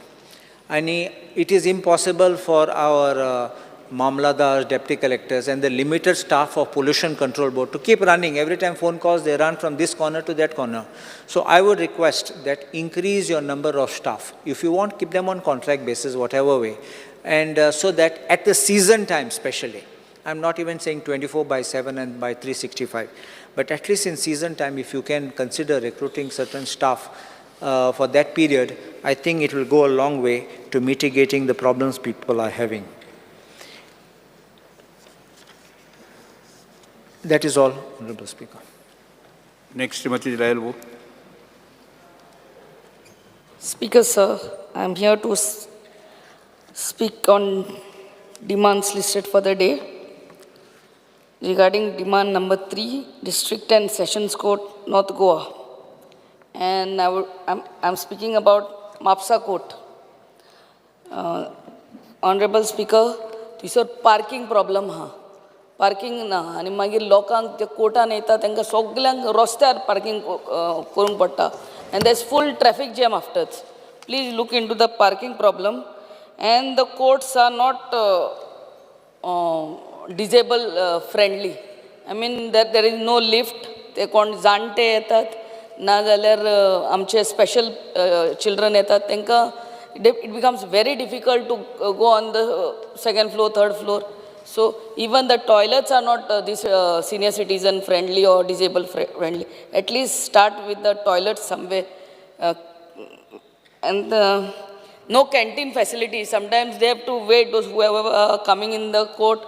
And it is impossible for our Mamladars, deputy collectors and the limited staff of pollution control board to keep running. Every time phone calls, they run from this corner to that corner. So I would request that increase your number of staff. If you want, keep them on contract basis, whatever way. And so that at the season time especially, I'm not even saying 24/7 and by 365, but at least in season time, if you can consider recruiting certain staff for that period, I think it will go a long way to mitigating the problems people are having. That is all, Honorable Speaker. Next, Srimati Layalwu. Speaker, sir, I am here to speak on demands listed for the day. Regarding demand number 3, District and Sessions Court, North Goa. And I'm speaking about Mapsa Court. Honorable Speaker, this is parking problem ha. Parking na, आणि मागीर लोकांक ते कोर्टान येता तांकां सगल्यांक रस्त्यार parking करूंक पडटा. And there's full traffic jam afterwards. Please look into the parking problem. And the courts are not disabled friendly. I mean that there is no lift. ते कोण जाणटे येतात ना जाल्यार आमचे स्पेशल चिल्ड्रन येतात तांकां it becomes very difficult to go on the second floor, third floor. So even the toilets are not this senior citizen friendly or disabled friendly. At least start with the toilets somewhere. And no canteen facilities. Sometimes they have to wait, those whoever are coming in the court,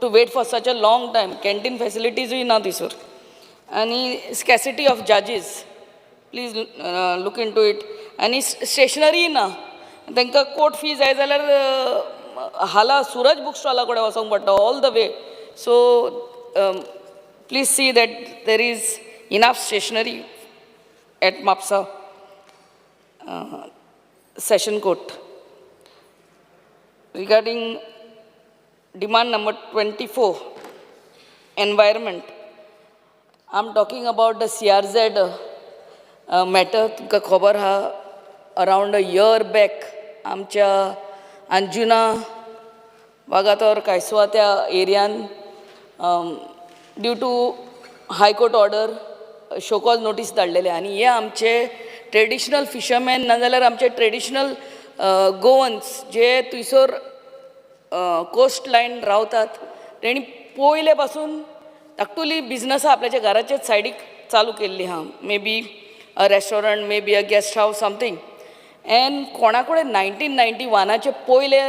to wait for such a long time. Canteen facilities is not this. And scarcity of judges. Please look into it. And stationery na. तांकां court fee जाय जाल्यार हाला Suraj book स्टॉला कडेन वचोंक पडटा all the way so please see that there is enough stationery at Mapusa session court regarding demand number 24 environment I am talking about the CRZ matter तुमकां खबर आहा अराउंड अ year back आमच्या अंजुना वागातोर कांयसुवा त्या एरियान due to high court order show cause notice धाडलेले आनी हे आमचे ट्रेडिशनल फिशरमॅन नाजाल्यार आमचे ट्रेडिशनल गोवन्स जे थंयसर कोस्ट लायन रावतात तेणी पयले पासून धाकटुली बिजनसां आपल्याच्या घराचे सायडीक चालू केल्ली आहा may be a restaurant may be a guest house something and कोणा कडेन 1991चे पयले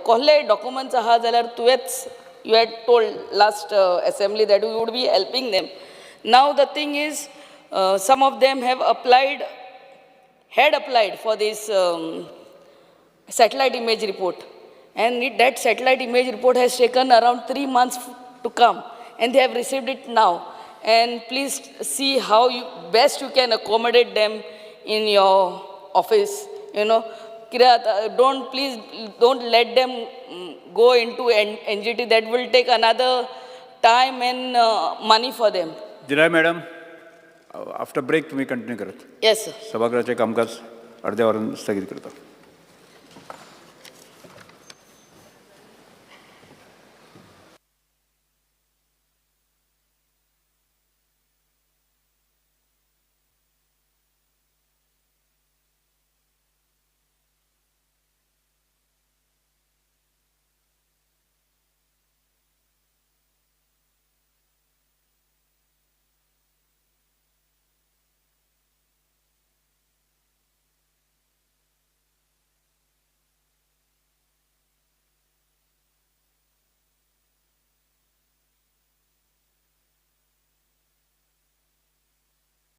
कसले डॉक्युमेंट्स आहा जाल्यार तुवेंच you had told last assembly that you would be helping them now the thing is some of them had applied for this satellite image report, and that satellite image report has taken around 3 months to come, and they have received it now. And please see how best you can accommodate them in your office. You know, don't let them go into NGT. That will take another time and money for them. जिराय madam after break तुम्ही continue करत Yes, sir. सभागृहाचे कामकाज अर्ध्या वरान स्थगित करता